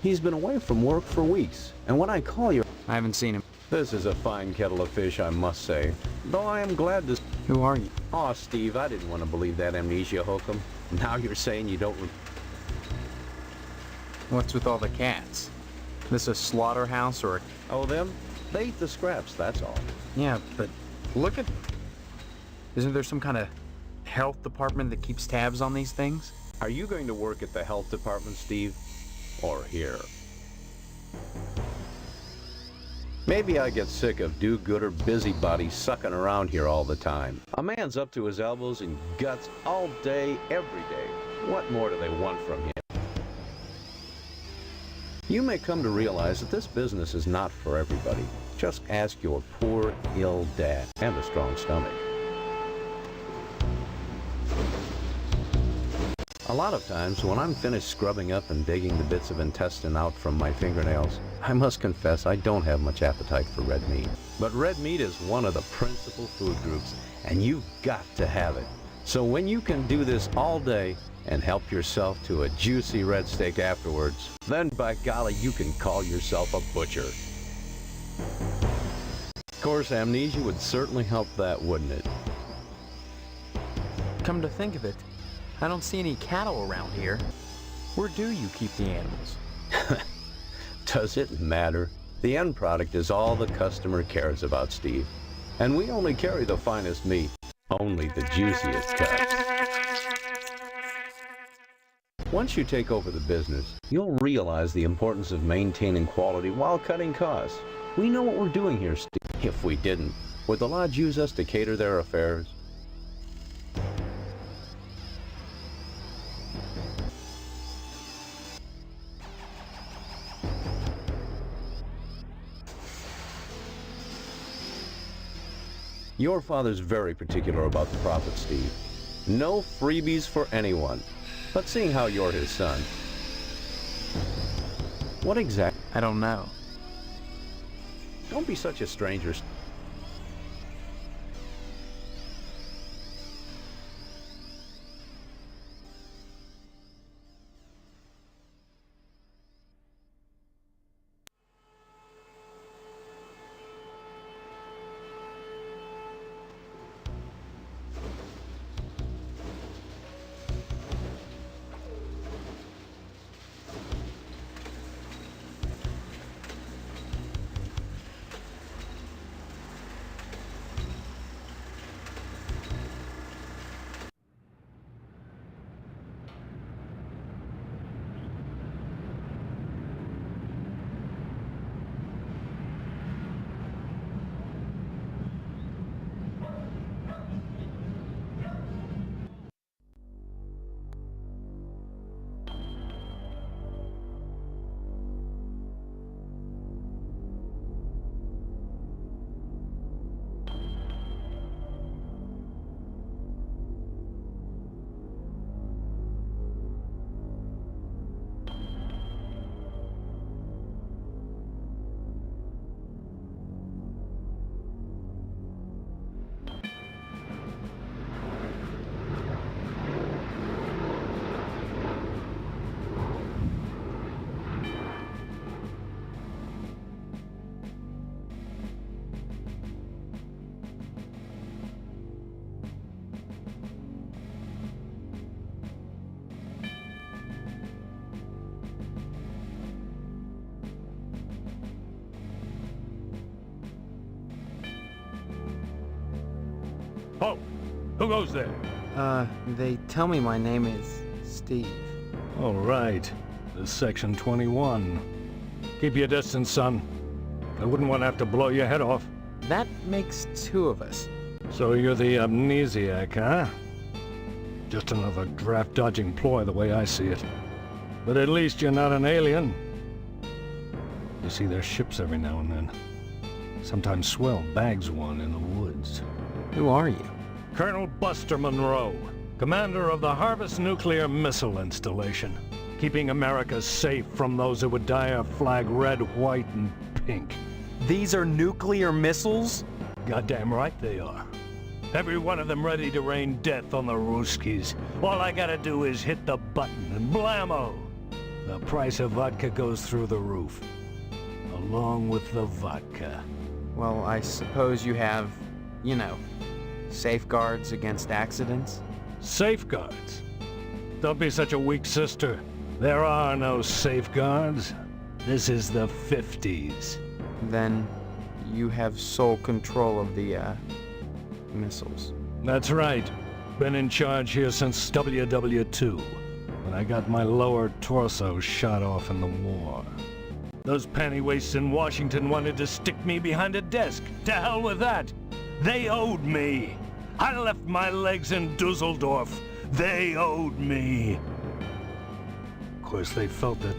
He's been away from work for weeks, and when I call you... I haven't seen him. This is a fine kettle of fish, I must say. Though I am glad to... Who are you? Aw, Steve, I didn't want to believe that amnesia hokum. Now you're saying you don't What's with all the cats? This a slaughterhouse or a... Oh, them? They eat the scraps, that's all. Yeah, but look at... Isn't there some kind of health department that keeps tabs on these things? Are you going to work at the health department, Steve? Or here? Maybe I get sick of do-gooder busybodies sucking around here all the time. A man's up to his elbows in guts all day, every day. What more do they want from him? You may come to realize that this business is not for everybody. Just ask your poor, ill dad and a strong stomach. A lot of times, when I'm finished scrubbing up and digging the bits of intestine out from my fingernails, I must confess I don't have much appetite for red meat. But red meat is one of the principal food groups, and you've got to have it. So when you can do this all day and help yourself to a juicy red steak afterwards, then by golly, you can call yourself a butcher. Of course, amnesia would certainly help that, wouldn't it? Come to think of it, I don't see any cattle around here. Where do you keep the animals? Does it matter? The end product is all the customer cares about, Steve. And we only carry the finest meat, only the juiciest cuts. Once you take over the business, you'll realize the importance of maintaining quality while cutting costs. We know what we're doing here, Steve. If we didn't, would the lodge use us to cater their affairs? Your father's very particular about the profit, Steve. No freebies for anyone. But seeing how you're his son, what exactly? I don't know. Don't be such a stranger. Oh, who goes there? They tell me my name is Steve. All right. This is Section 21. Keep your distance, son. I wouldn't want to have to blow your head off. That makes two of us. So you're the amnesiac, huh? Just another draft-dodging ploy the way I see it. But at least you're not an alien. You see their ships every now and then. Sometimes Swell bags one in the woods. Who are you? Colonel Buster Monroe, commander of the Harvest Nuclear Missile Installation, keeping America safe from those who would dye our flag red, white, and pink. These are nuclear missiles? Goddamn right they are. Every one of them ready to rain death on the Ruskies. All I gotta do is hit the button and blammo! The price of vodka goes through the roof. Along with the vodka. Well, I suppose you have, you know, Safeguards against accidents? Safeguards? Don't be such a weak sister. There are no safeguards. This is the 50s. Then you have sole control of the, missiles. That's right. Been in charge here since WW2, when I got my lower torso shot off in the war. Those pantywaists in Washington wanted to stick me behind a desk. To hell with that. They owed me. I left my legs in Dusseldorf. They owed me. Of course, they felt that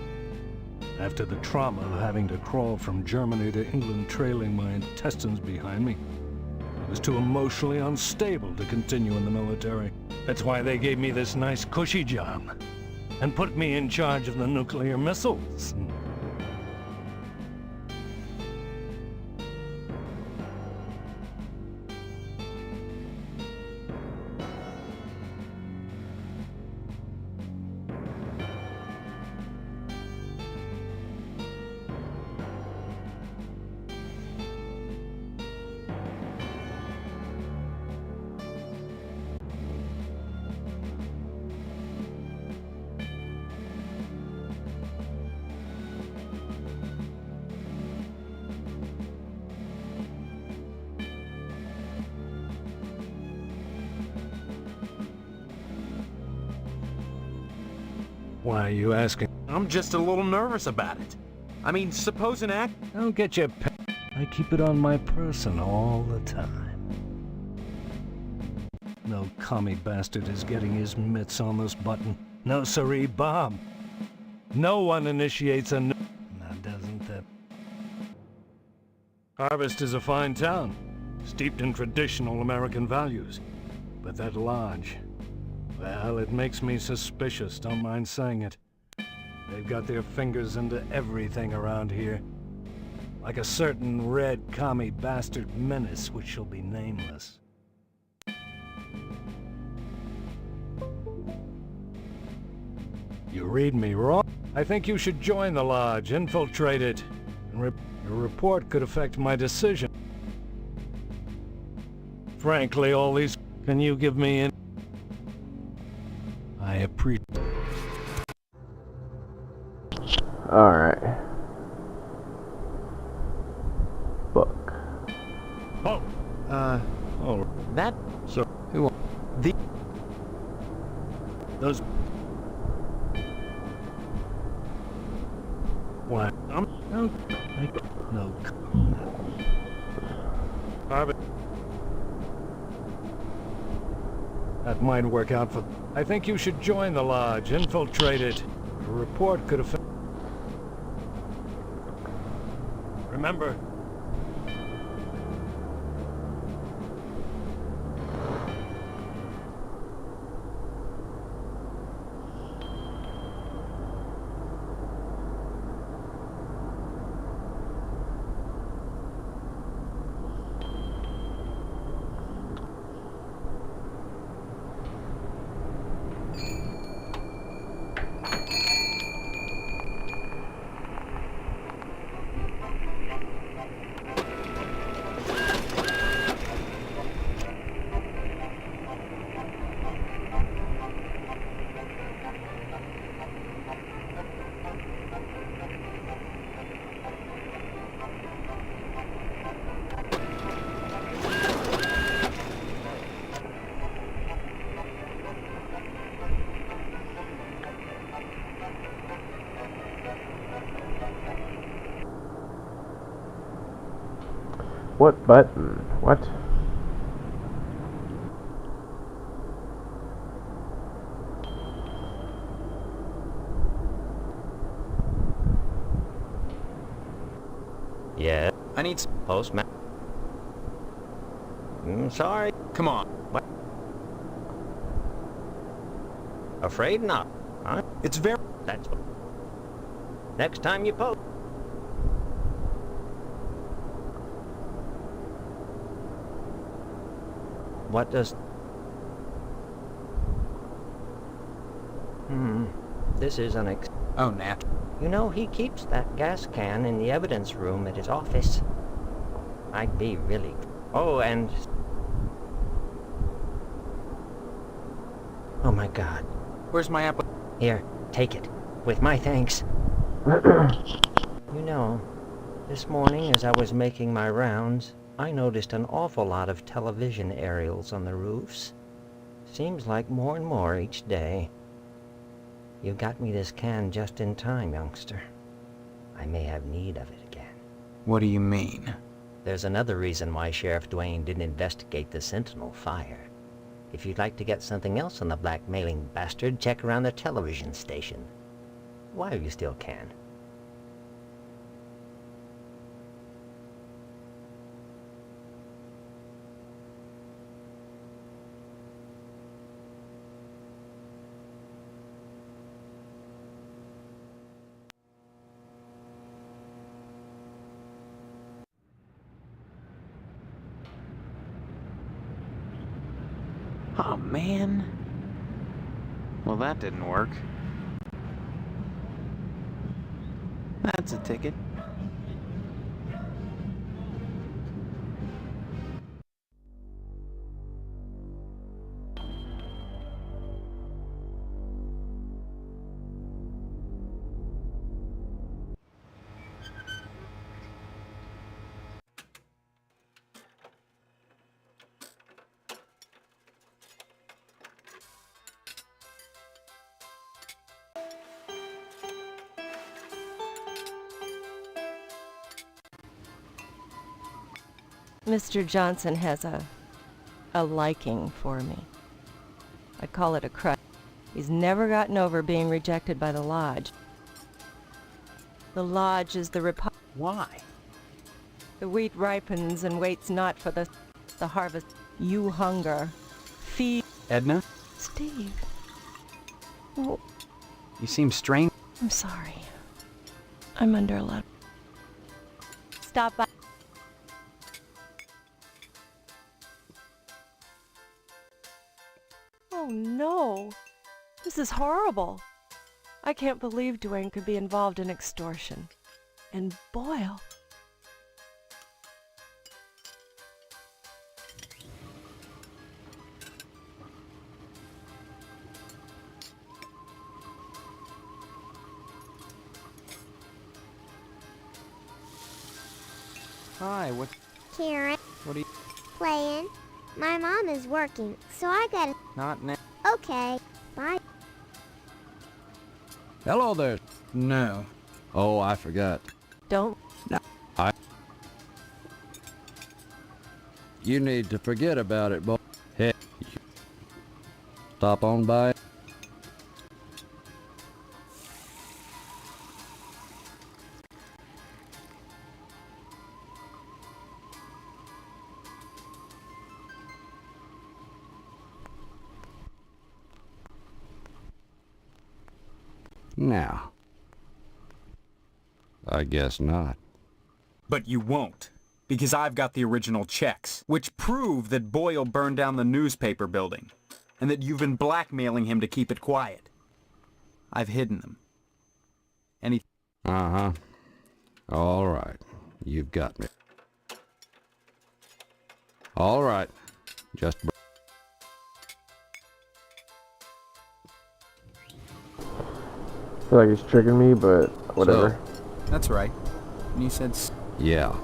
after the trauma of having to crawl from Germany to England trailing my intestines behind me, I was too emotionally unstable to continue in the military. That's why they gave me this nice cushy job and put me in charge of the nuclear missiles. Why are you asking? I'm just a little nervous about it. I mean, suppose an act... Don't get your I keep it on my person all the time. No commie bastard is getting his mitts on this button. No siree, Bob. No one initiates a... Now doesn't that... Harvest is a fine town, steeped in traditional American values. But that lodge... Well, it makes me suspicious, don't mind saying it. They've got their fingers into everything around here. Like a certain red commie bastard menace which shall be nameless. You read me wrong. I think you should join the lodge, infiltrate it. And your report could affect my decision. Frankly, all these... Can you give me in? I appreciate... Alright. Book. Oh! Oh. That... So, who... The... Those... What? No... No... Harvey... That might work out for... I think you should join the lodge, infiltrate it. A report could affect... Remember... What button? What? Yeah. I need some... Postman. Sorry. Come on. What? Afraid not. Huh? It's very... That's... Next time you post. What does... This is an Oh, Nat. You know, he keeps that gas can in the evidence room at his office. I'd be really... Oh, and... my God. Where's my apple? Here, take it. With my thanks. You know, this morning as I was making my rounds, I noticed an awful lot of television aerials on the roofs. Seems like more and more each day. You got me this can just in time, youngster. I may have need of it again. What do you mean? There's another reason why Sheriff Dwayne didn't investigate the Sentinel fire. If you'd like to get something else on the blackmailing bastard, check around the television station. While you still can. Oh, man. Well, that didn't work. That's a ticket. Mr. Johnson has a liking for me. I call it a crush. He's never gotten over being rejected by the Lodge. The Lodge is the Why? The wheat ripens and waits not for the harvest. You hunger. Feed. Edna? Steve. Oh, You seem strange. I'm sorry. I'm under a lot. Stop by. Oh no. This is horrible. I can't believe Dwayne could be involved in extortion. And Boyle. Hi, what? Karen, What are you? playing. My mom is working, so I gotta... Not now. Okay, bye. Hello there. No. Oh, I forgot. Don't. You need to forget about it, boy. Hey, stop on by. Now, I guess not. But you won't. Because I've got the original checks, which prove that Boyle burned down the newspaper building, and that you've been blackmailing him to keep it quiet. I've hidden them. Any... Uh-huh. All right. You've got me. All right. Just... I feel like he's tricking me, but whatever. So, that's right. And you said... Yeah.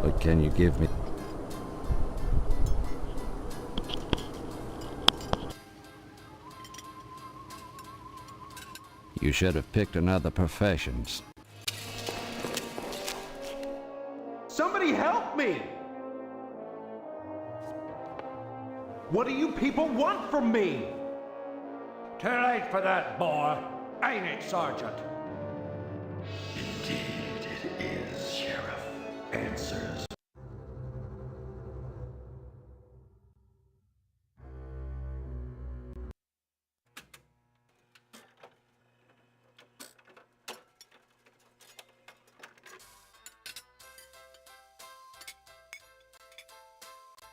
But can you give me... You should have picked another profession. Somebody help me! What do you people want from me? Too late for that, boy. Ain't it, Sergeant? Indeed it is, Sheriff. Answers.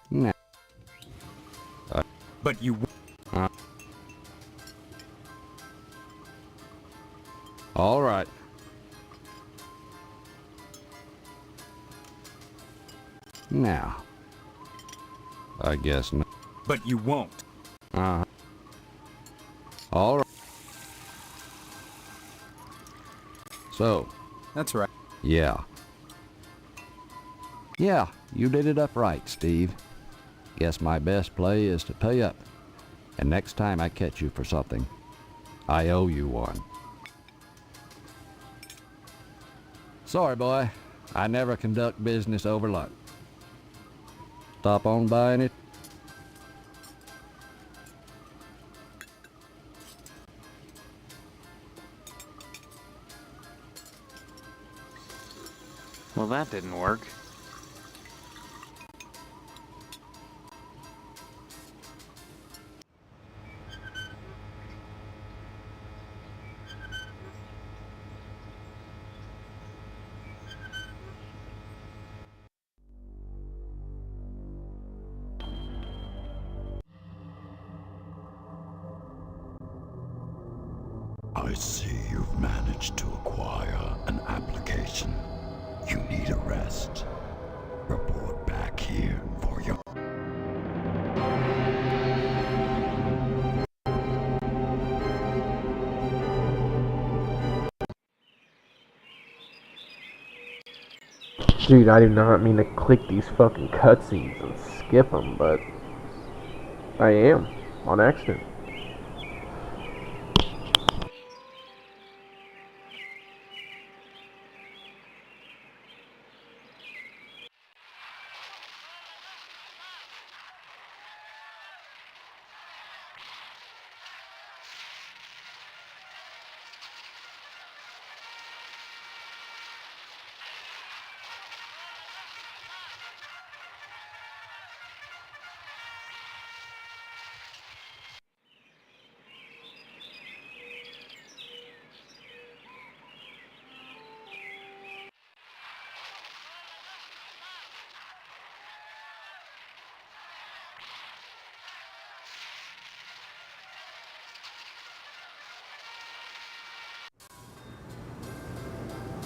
Nah. But you... All right. Now, I guess not. But you won't. Uh-huh. All right. So. That's right. Yeah. Yeah, you did it up right, Steve. Guess my best play is to pay up. And next time I catch you for something, I owe you one. Sorry, boy. I never conduct business over lunch. Stop on by it. Well, that didn't work. I see you've managed to acquire an application. You need a rest. Report back here for your... Dude, I do not mean to click these fucking cutscenes and skip them, but I am, on accident.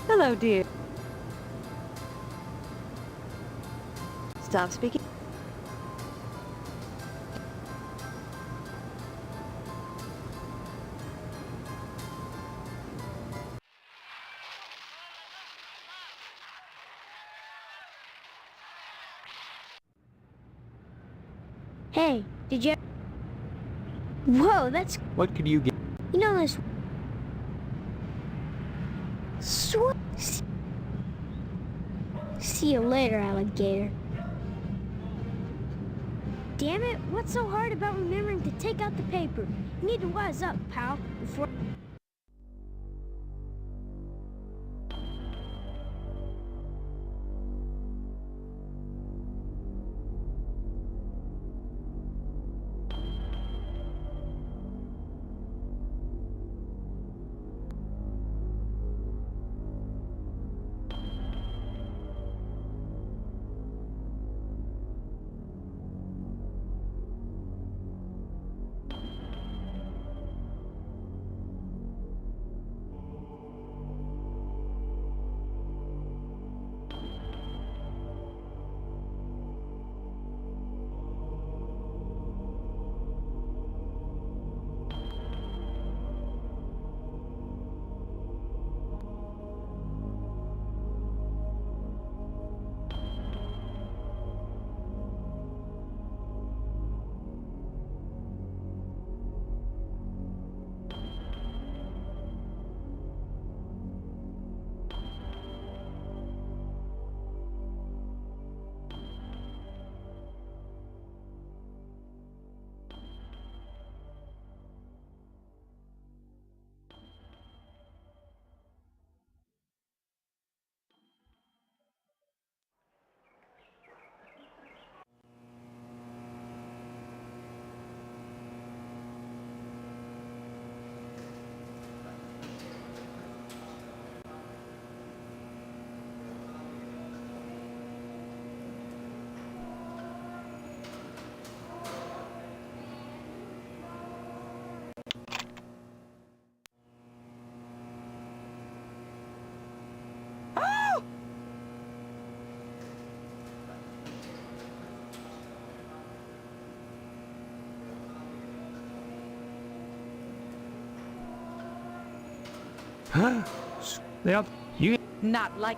Hello, dear. Stop speaking. Hey, did you... Whoa, that's... What could you get? You know this... See you later, alligator. Damn it, what's so hard about remembering to take out the paper? You need to wise up, pal, before... Huh? You... Not like...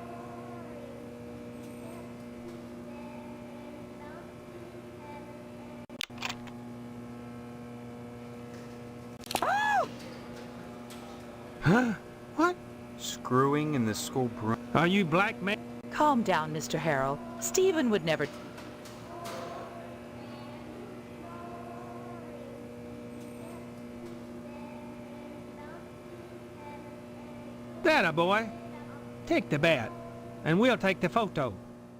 Huh? What? Screwing in the school broom. Are you black man? Calm down, Mr. Harrell. Stephen would never... That boy. Take the bat, and we'll take the photo.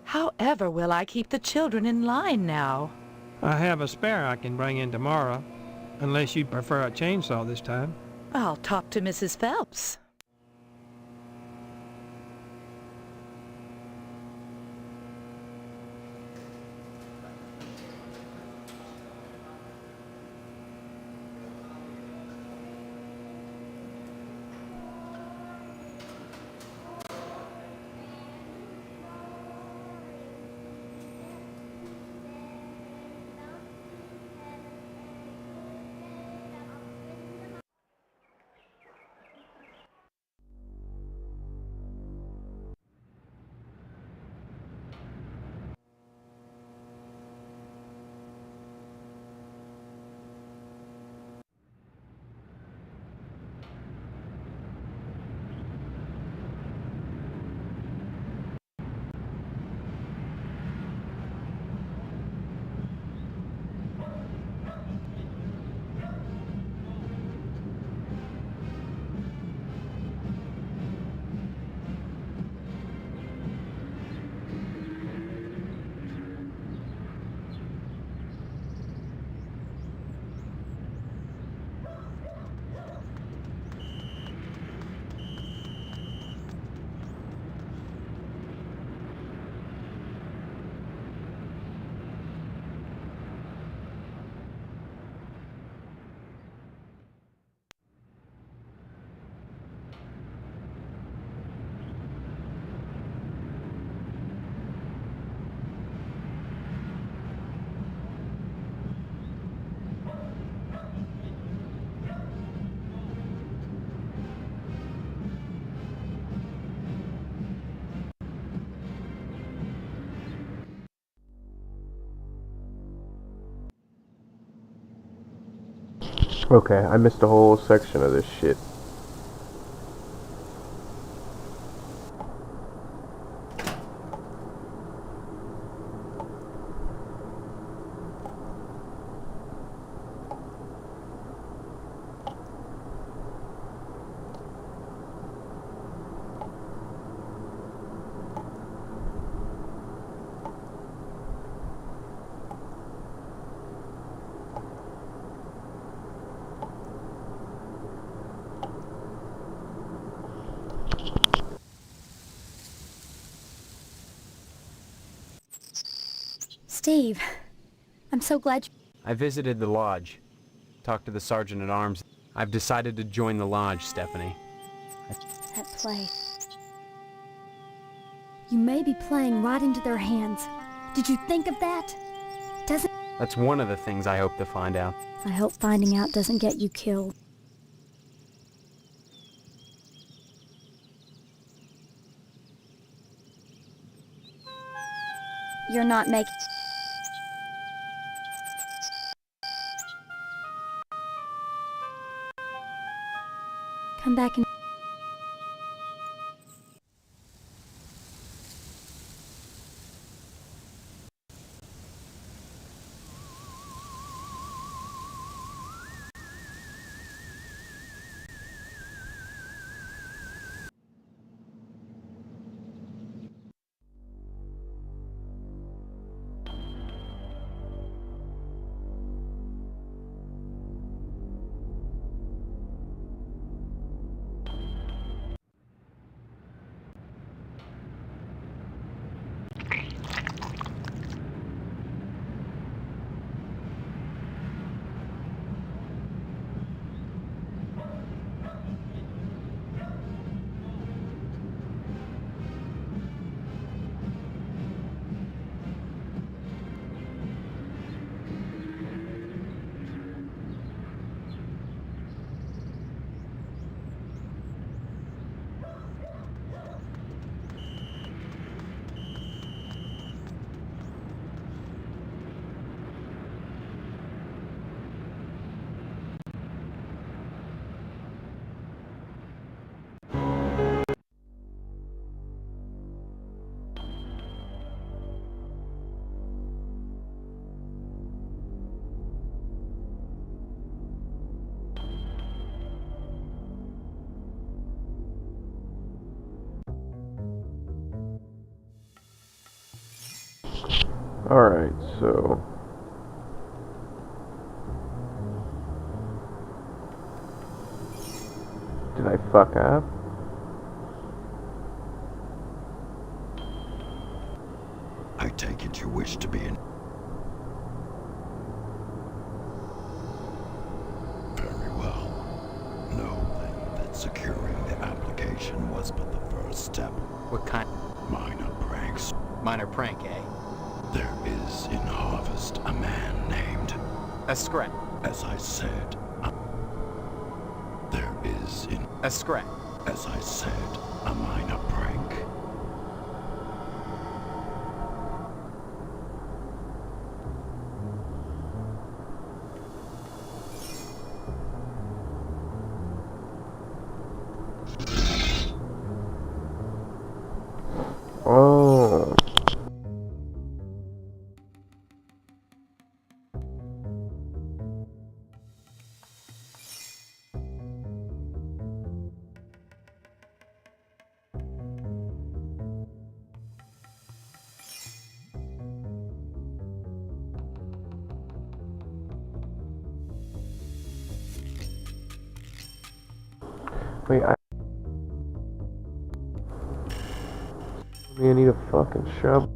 However will I keep the children in line now? I have a spare I can bring in tomorrow, unless you prefer a chainsaw this time. I'll talk to Mrs. Phelps. Okay, I missed a whole section of this shit. Steve, I'm so glad I visited the lodge. Talked to the sergeant-at-arms. I've decided to join the lodge, Stephanie. that play. You may be playing right into their hands. Did you think of that? Doesn't... That's one of the things I hope to find out. I hope finding out doesn't get you killed. You're not making... Come back and... Alright, so... Did I fuck up? I take it you wish to be in. Very well. Know then that securing the application was but the first step. What kind? Minor pranks. Minor prank, eh? There is in Harvest a man named... A scrap. As I said, there is in... A scrap. As I said, a minor prank. Oh. Wait, I need a fucking shovel.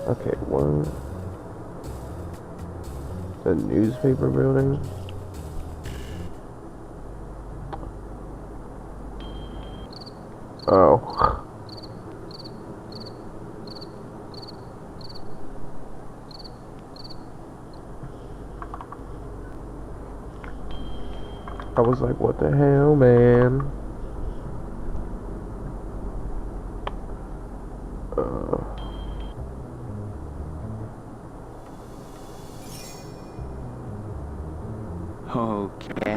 Okay, one. The newspaper building. Oh. I was like, what the hell, man? Okay.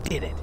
Did it.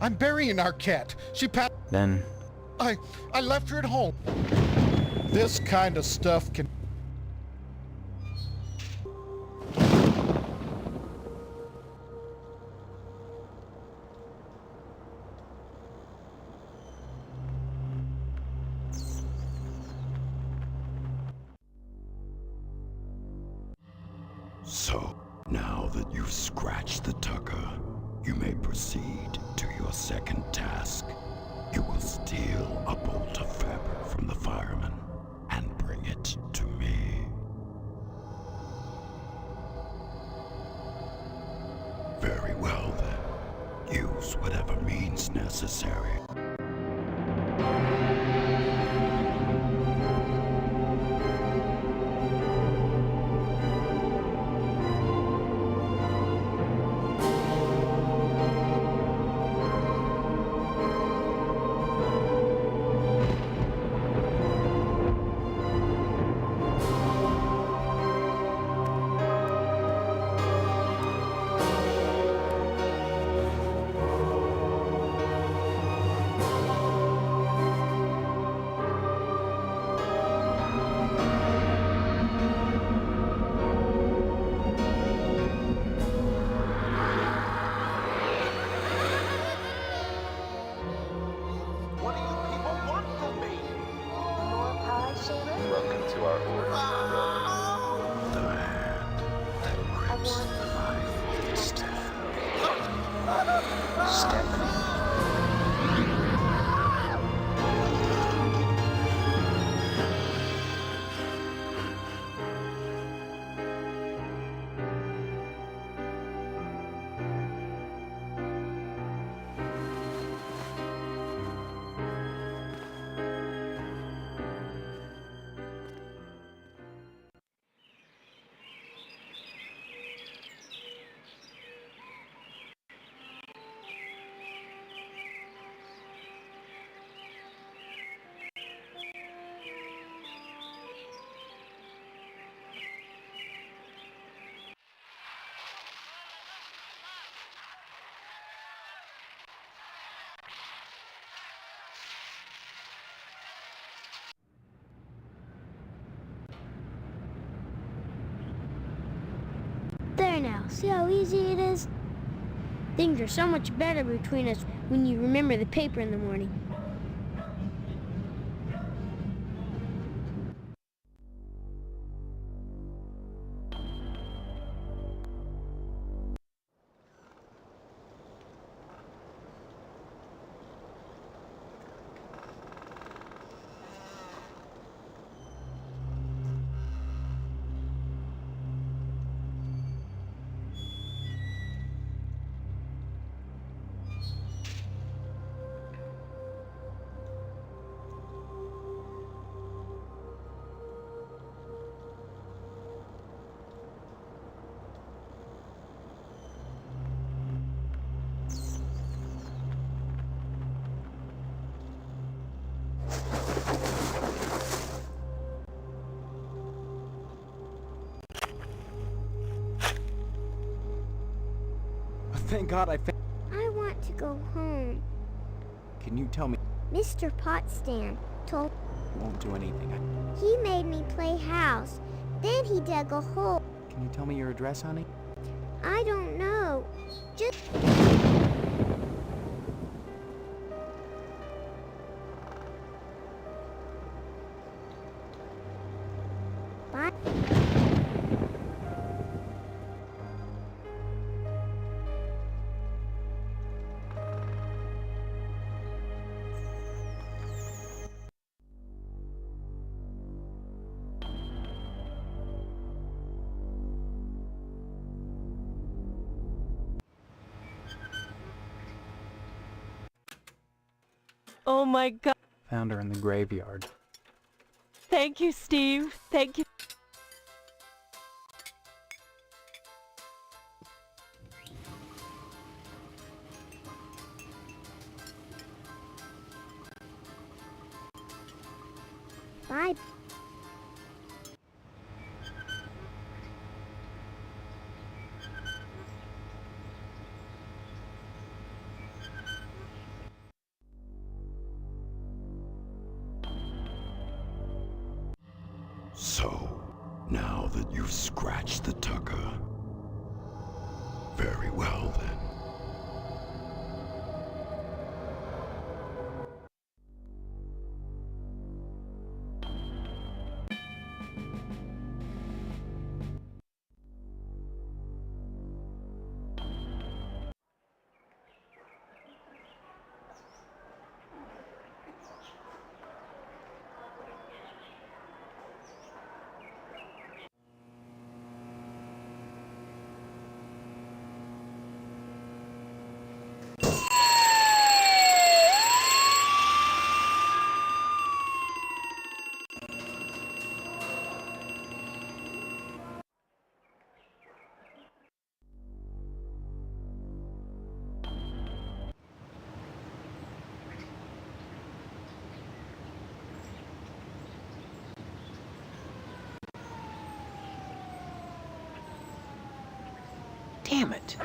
I'm burying Arquette. She passed. Then I left her at home. This kind of stuff can... So, now that you've scratched the tucker, you may proceed to your second task. You will steal a bolt of fabric from the fireman and bring it to me. Very well then. Use whatever means necessary. Welcome to our order. The hand that grips the life of Stephanie. There now, see how easy it is? Things are so much better between us when you remember the paper in the morning. Thank God I found... I want to go home. Can you tell me... Mr. Potsdam told... Won't do anything. He made me play house. Then he dug a hole. Can you tell me your address, honey? I don't know. Just... Bye. Oh my God. Found her in the graveyard. Thank you, Steve. Thank you. Bye. So, now that you've scratched the tucker, very well then. Damn it.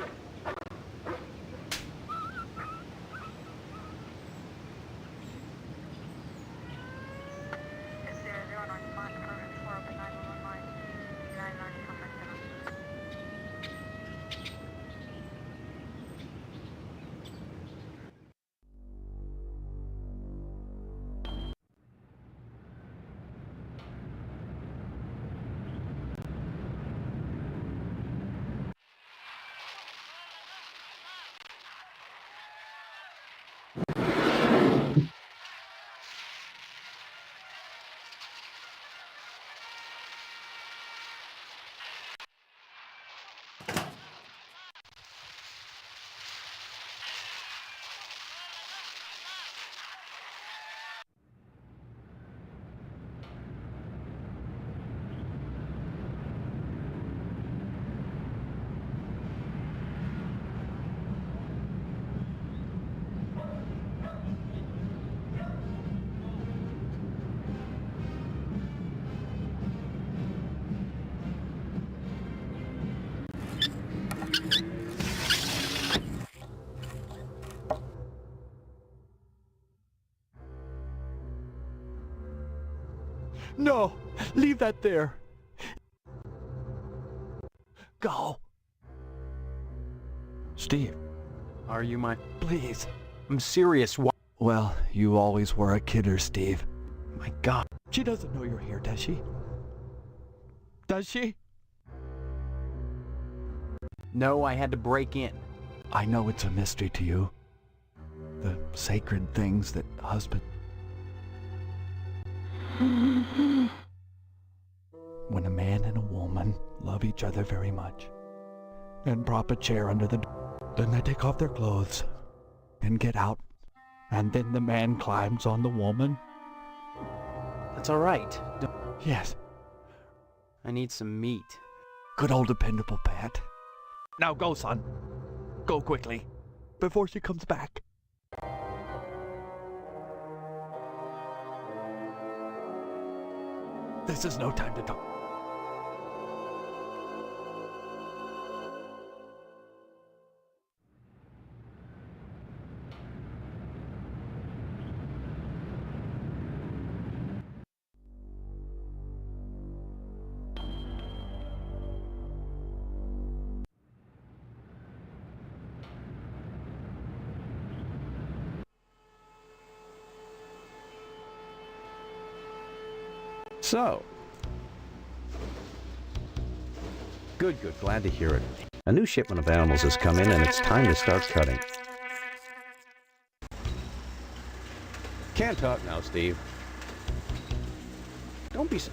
No! Leave that there! Go! Steve, are you my... Please, I'm serious. Well, you always were a kidder, Steve. My God. She doesn't know you're here, does she? Does she? No, I had to break in. I know it's a mystery to you. The sacred things that husband... When a man and a woman love each other very much and prop a chair under the door, then they take off their clothes and get out, and then the man climbs on the woman. That's all right. Yes. I need some meat. Good old dependable Pat. Now go, son. Go quickly, before she comes back. This is no time to talk. So. Good, glad to hear it. A new shipment of animals has come in and it's time to start cutting. Can't talk now, Steve. Don't be so...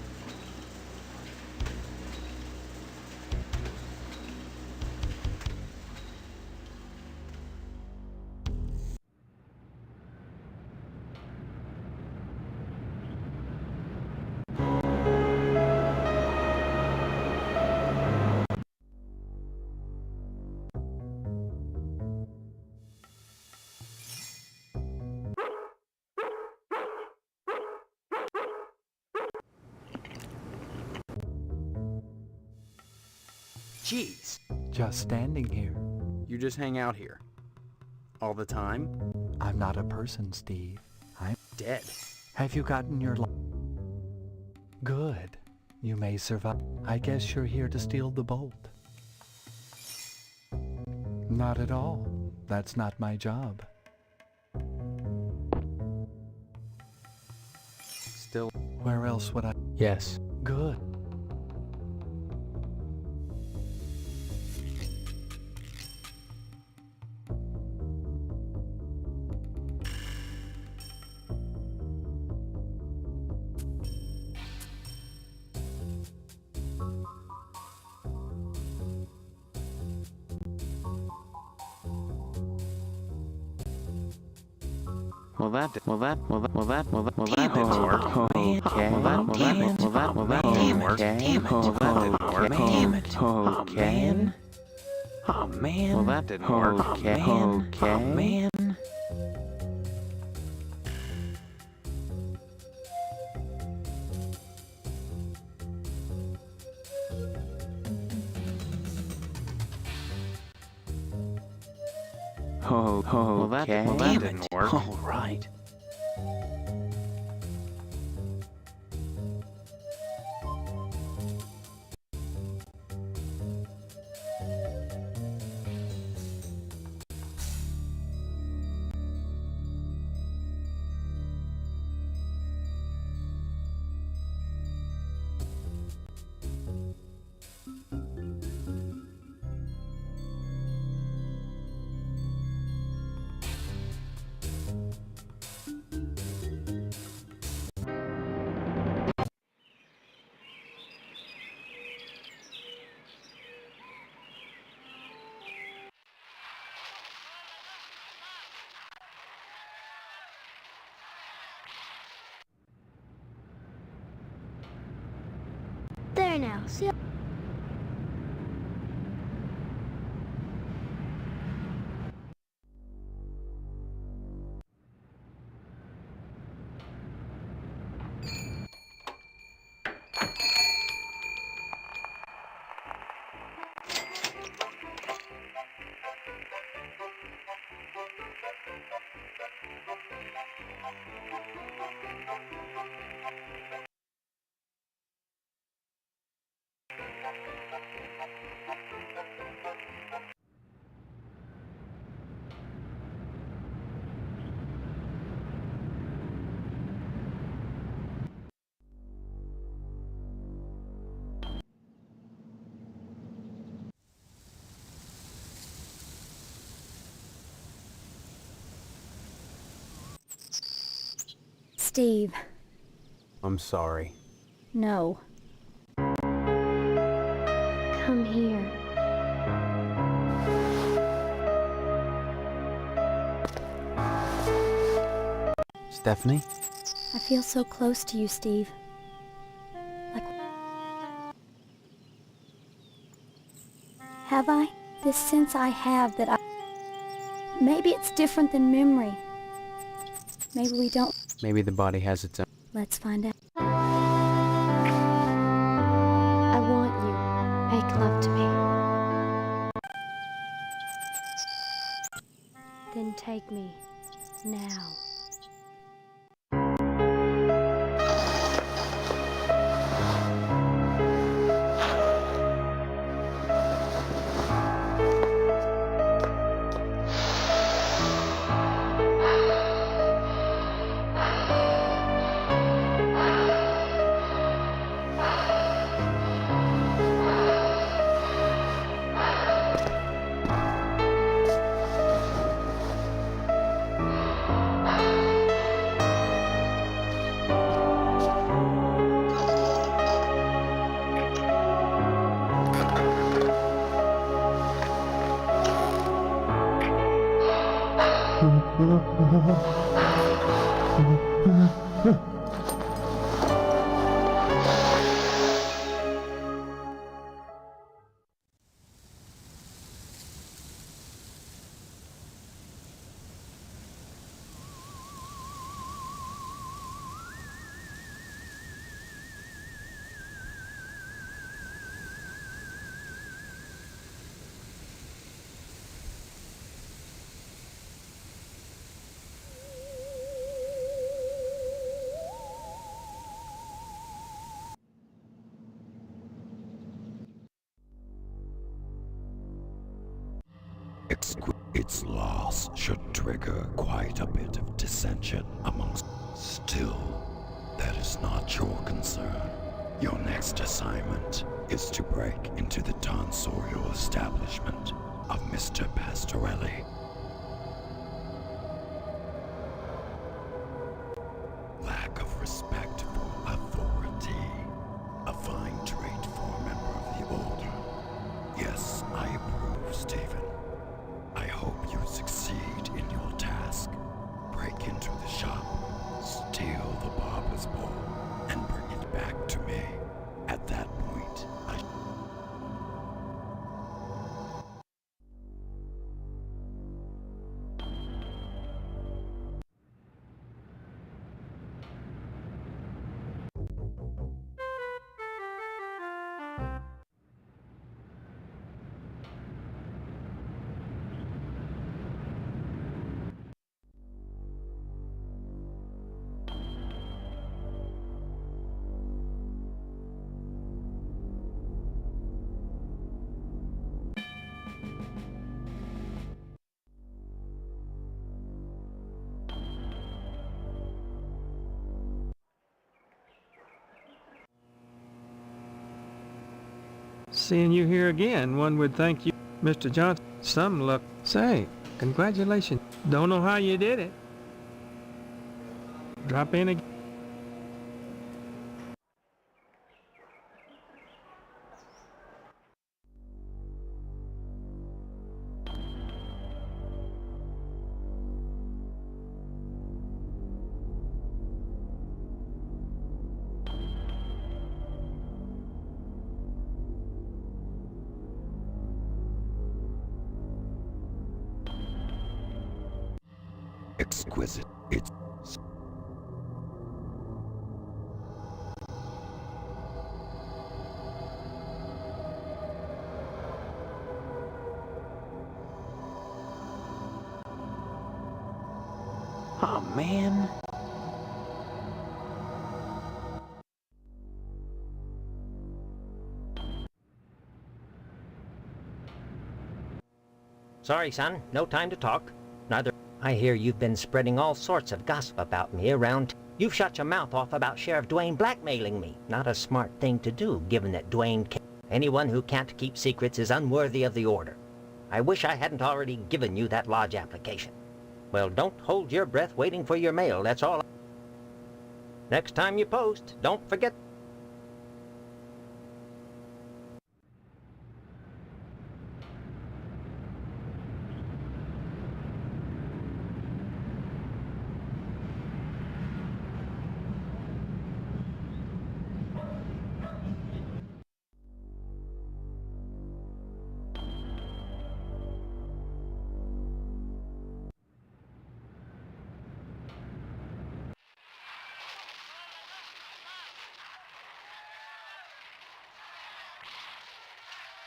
Jeez. Just standing here. You just hang out here. All the time? I'm not a person, Steve. I'm dead. Have you gotten your... Good. You may survive. I guess you're here to steal the bolt. Not at all. That's not my job. Still, where else would I? Yes. Good. Well, that didn't work. Okay. Well, that didn't work. Damn it. Okay. Oh, man. Well, that didn't work. Okay. Oh, man. Well, that didn't work. All right. There now. See? Steve, I'm sorry. no. Come here. Stephanie? I feel so close to you, Steve. Like... Have I? This sense I have that I... Maybe it's different than memory. Maybe we don't... Maybe the body has its own. Let's find out. I want you. Make love to me. Then take me. Now. Its loss should trigger quite a bit of dissension amongst... Still, that is not your concern. Your next assignment is to break into the tonsorial establishment of Mr. Pastorelli. Lack of respect for authority. A fine trait for a member of the Order. Yes, I approve, Stephen. I hope you succeed in your task. Break into the shop, steal the barber's bowl, and bring it back to me. At that point, I... Seeing you here again, one would thank you, Mr. Johnson. Some luck. Say, congratulations. Don't know how you did it. Drop in again. Exquisite. It's... Oh, man. Sorry, son. No time to talk. Neither... I hear you've been spreading all sorts of gossip about me around. You've shut your mouth off about Sheriff Dwayne blackmailing me. Not a smart thing to do, given that Dwayne can't... Anyone who can't keep secrets is unworthy of the Order. I wish I hadn't already given you that lodge application. Well, don't hold your breath waiting for your mail, that's all. Next time you post, don't forget...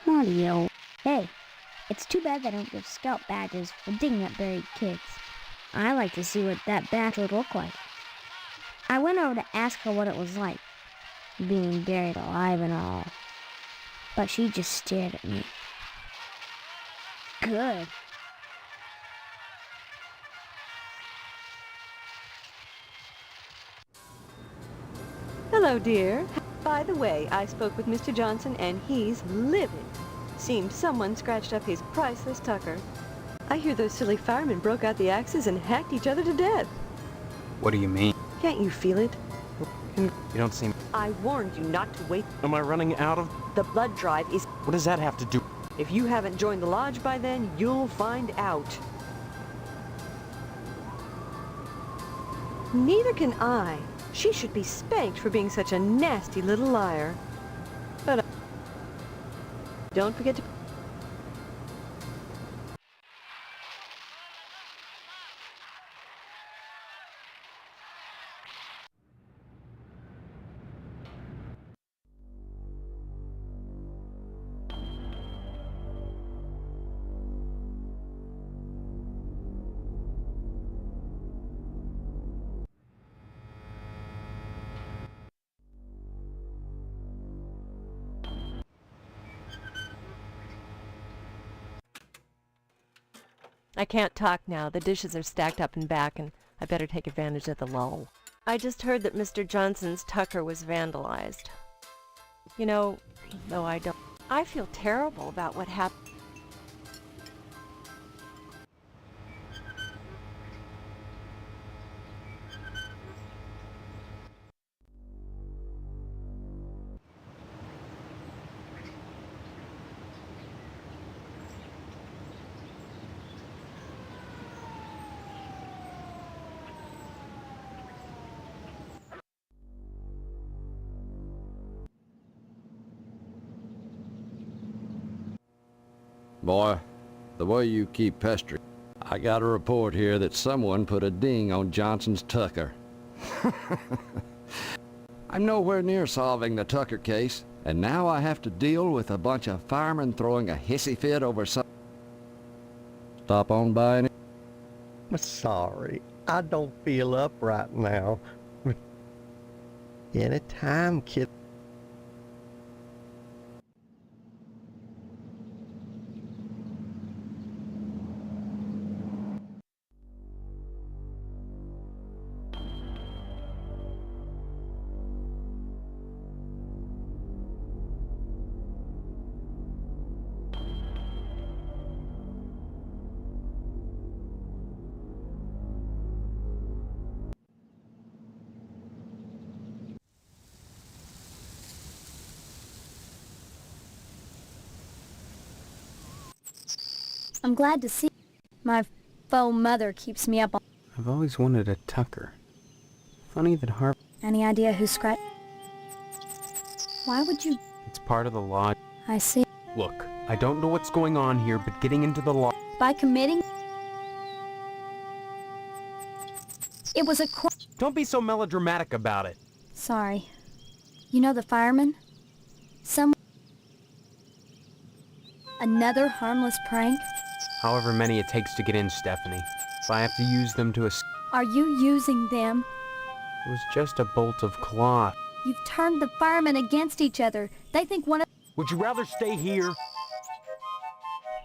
Mario. Hey, it's too bad they don't give scout badges for digging up buried kids. I like to see what that badge would look like. I went over to ask her what it was like, being buried alive and all. But she just stared at me. Good. Hello, dear. By the way, I spoke with Mr. Johnson and he's livid. Seems someone scratched up his priceless Tucker. I hear those silly firemen broke out the axes and hacked each other to death. What do you mean? Can't you feel it? You don't seem... I warned you not to wait. Am I running out of... The blood drive is... What does that have to do... If you haven't joined the lodge by then, you'll find out. Neither can I. She should be spanked for being such a nasty little liar. But don't forget to... I can't talk now. The dishes are stacked up and back, and I better take advantage of the lull. I just heard that Mr. Johnson's Tucker was vandalized. You know, though I feel terrible about what happened. Boy, the way you keep pestering, I got a report here that someone put a ding on Johnson's Tucker. I'm nowhere near solving the Tucker case, and now I have to deal with a bunch of firemen throwing a hissy fit over some... Stop on by any... I'm sorry. I don't feel up right now. Anytime, kid. I'm glad to see my faux mother keeps me up on... I've always wanted a Tucker. Funny that Harp... Any idea who scratched? Why would you... It's part of the law. I see. Look, I don't know what's going on here, but getting into the law... By committing... It was a Don't be so melodramatic about it. Sorry. You know the fireman? Another harmless prank? However many it takes to get in, Stephanie. If I have to use them to Are you using them? It was just a bolt of cloth. You've turned the firemen against each other. They think one of... Would you rather stay here?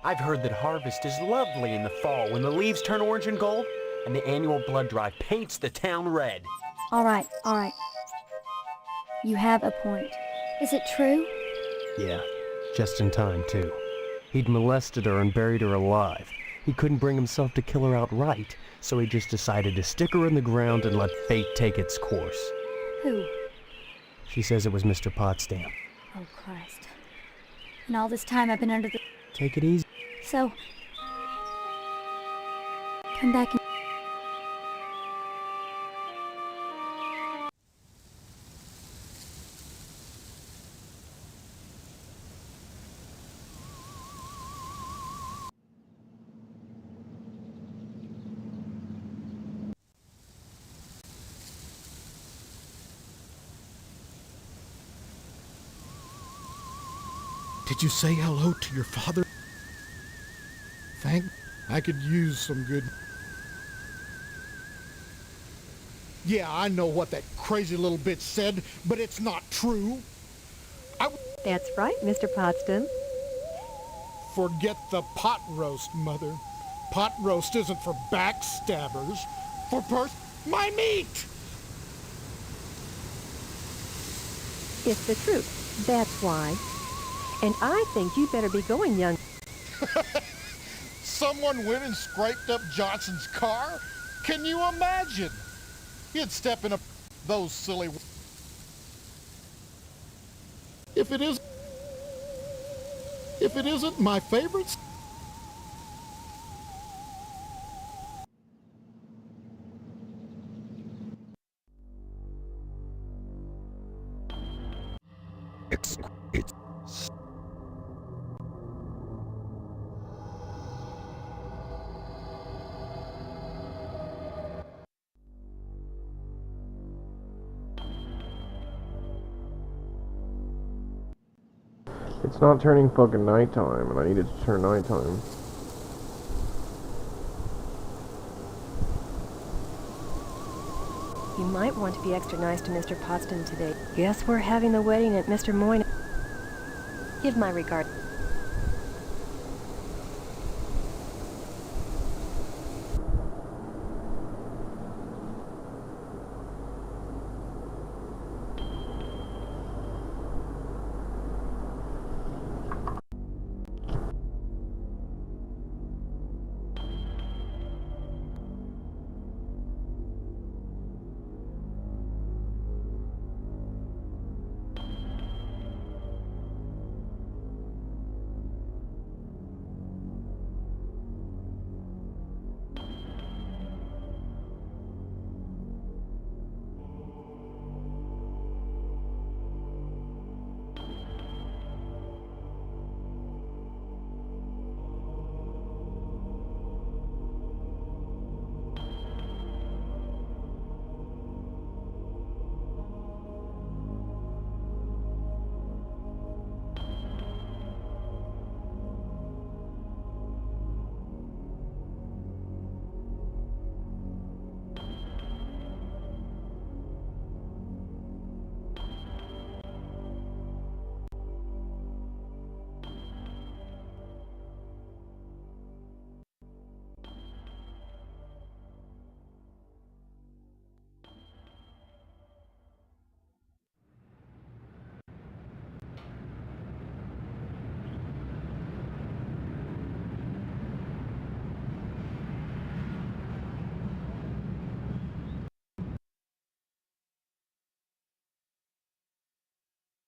I've heard that harvest is lovely in the fall when the leaves turn orange and gold, and the annual blood drive paints the town red. All right. You have a point. Is it true? Yeah, just in time, too. He'd molested her and buried her alive. He couldn't bring himself to kill her outright, so he just decided to stick her in the ground and let fate take its course. Who? She says it was Mr. Potsdam. Oh, Christ. And all this time I've been under the... Take it easy. So... Come back and... Did you say hello to your father? I could use some good... Yeah, I know what that crazy little bitch said, but it's not true. That's right, Mr. Potsdam. Forget the pot roast, Mother. Pot roast isn't for backstabbers. My meat! It's the truth. That's why. And I think you better be going, young... Someone went and scraped up Johnson's car? Can you imagine? He'd step in those silly... If it isn't my favorites... It's not turning fucking nighttime, and I need it to turn nighttime. You might want to be extra nice to Mr. Potsdam today. Guess we're having the wedding at Mr. Moynihan. Give my regard.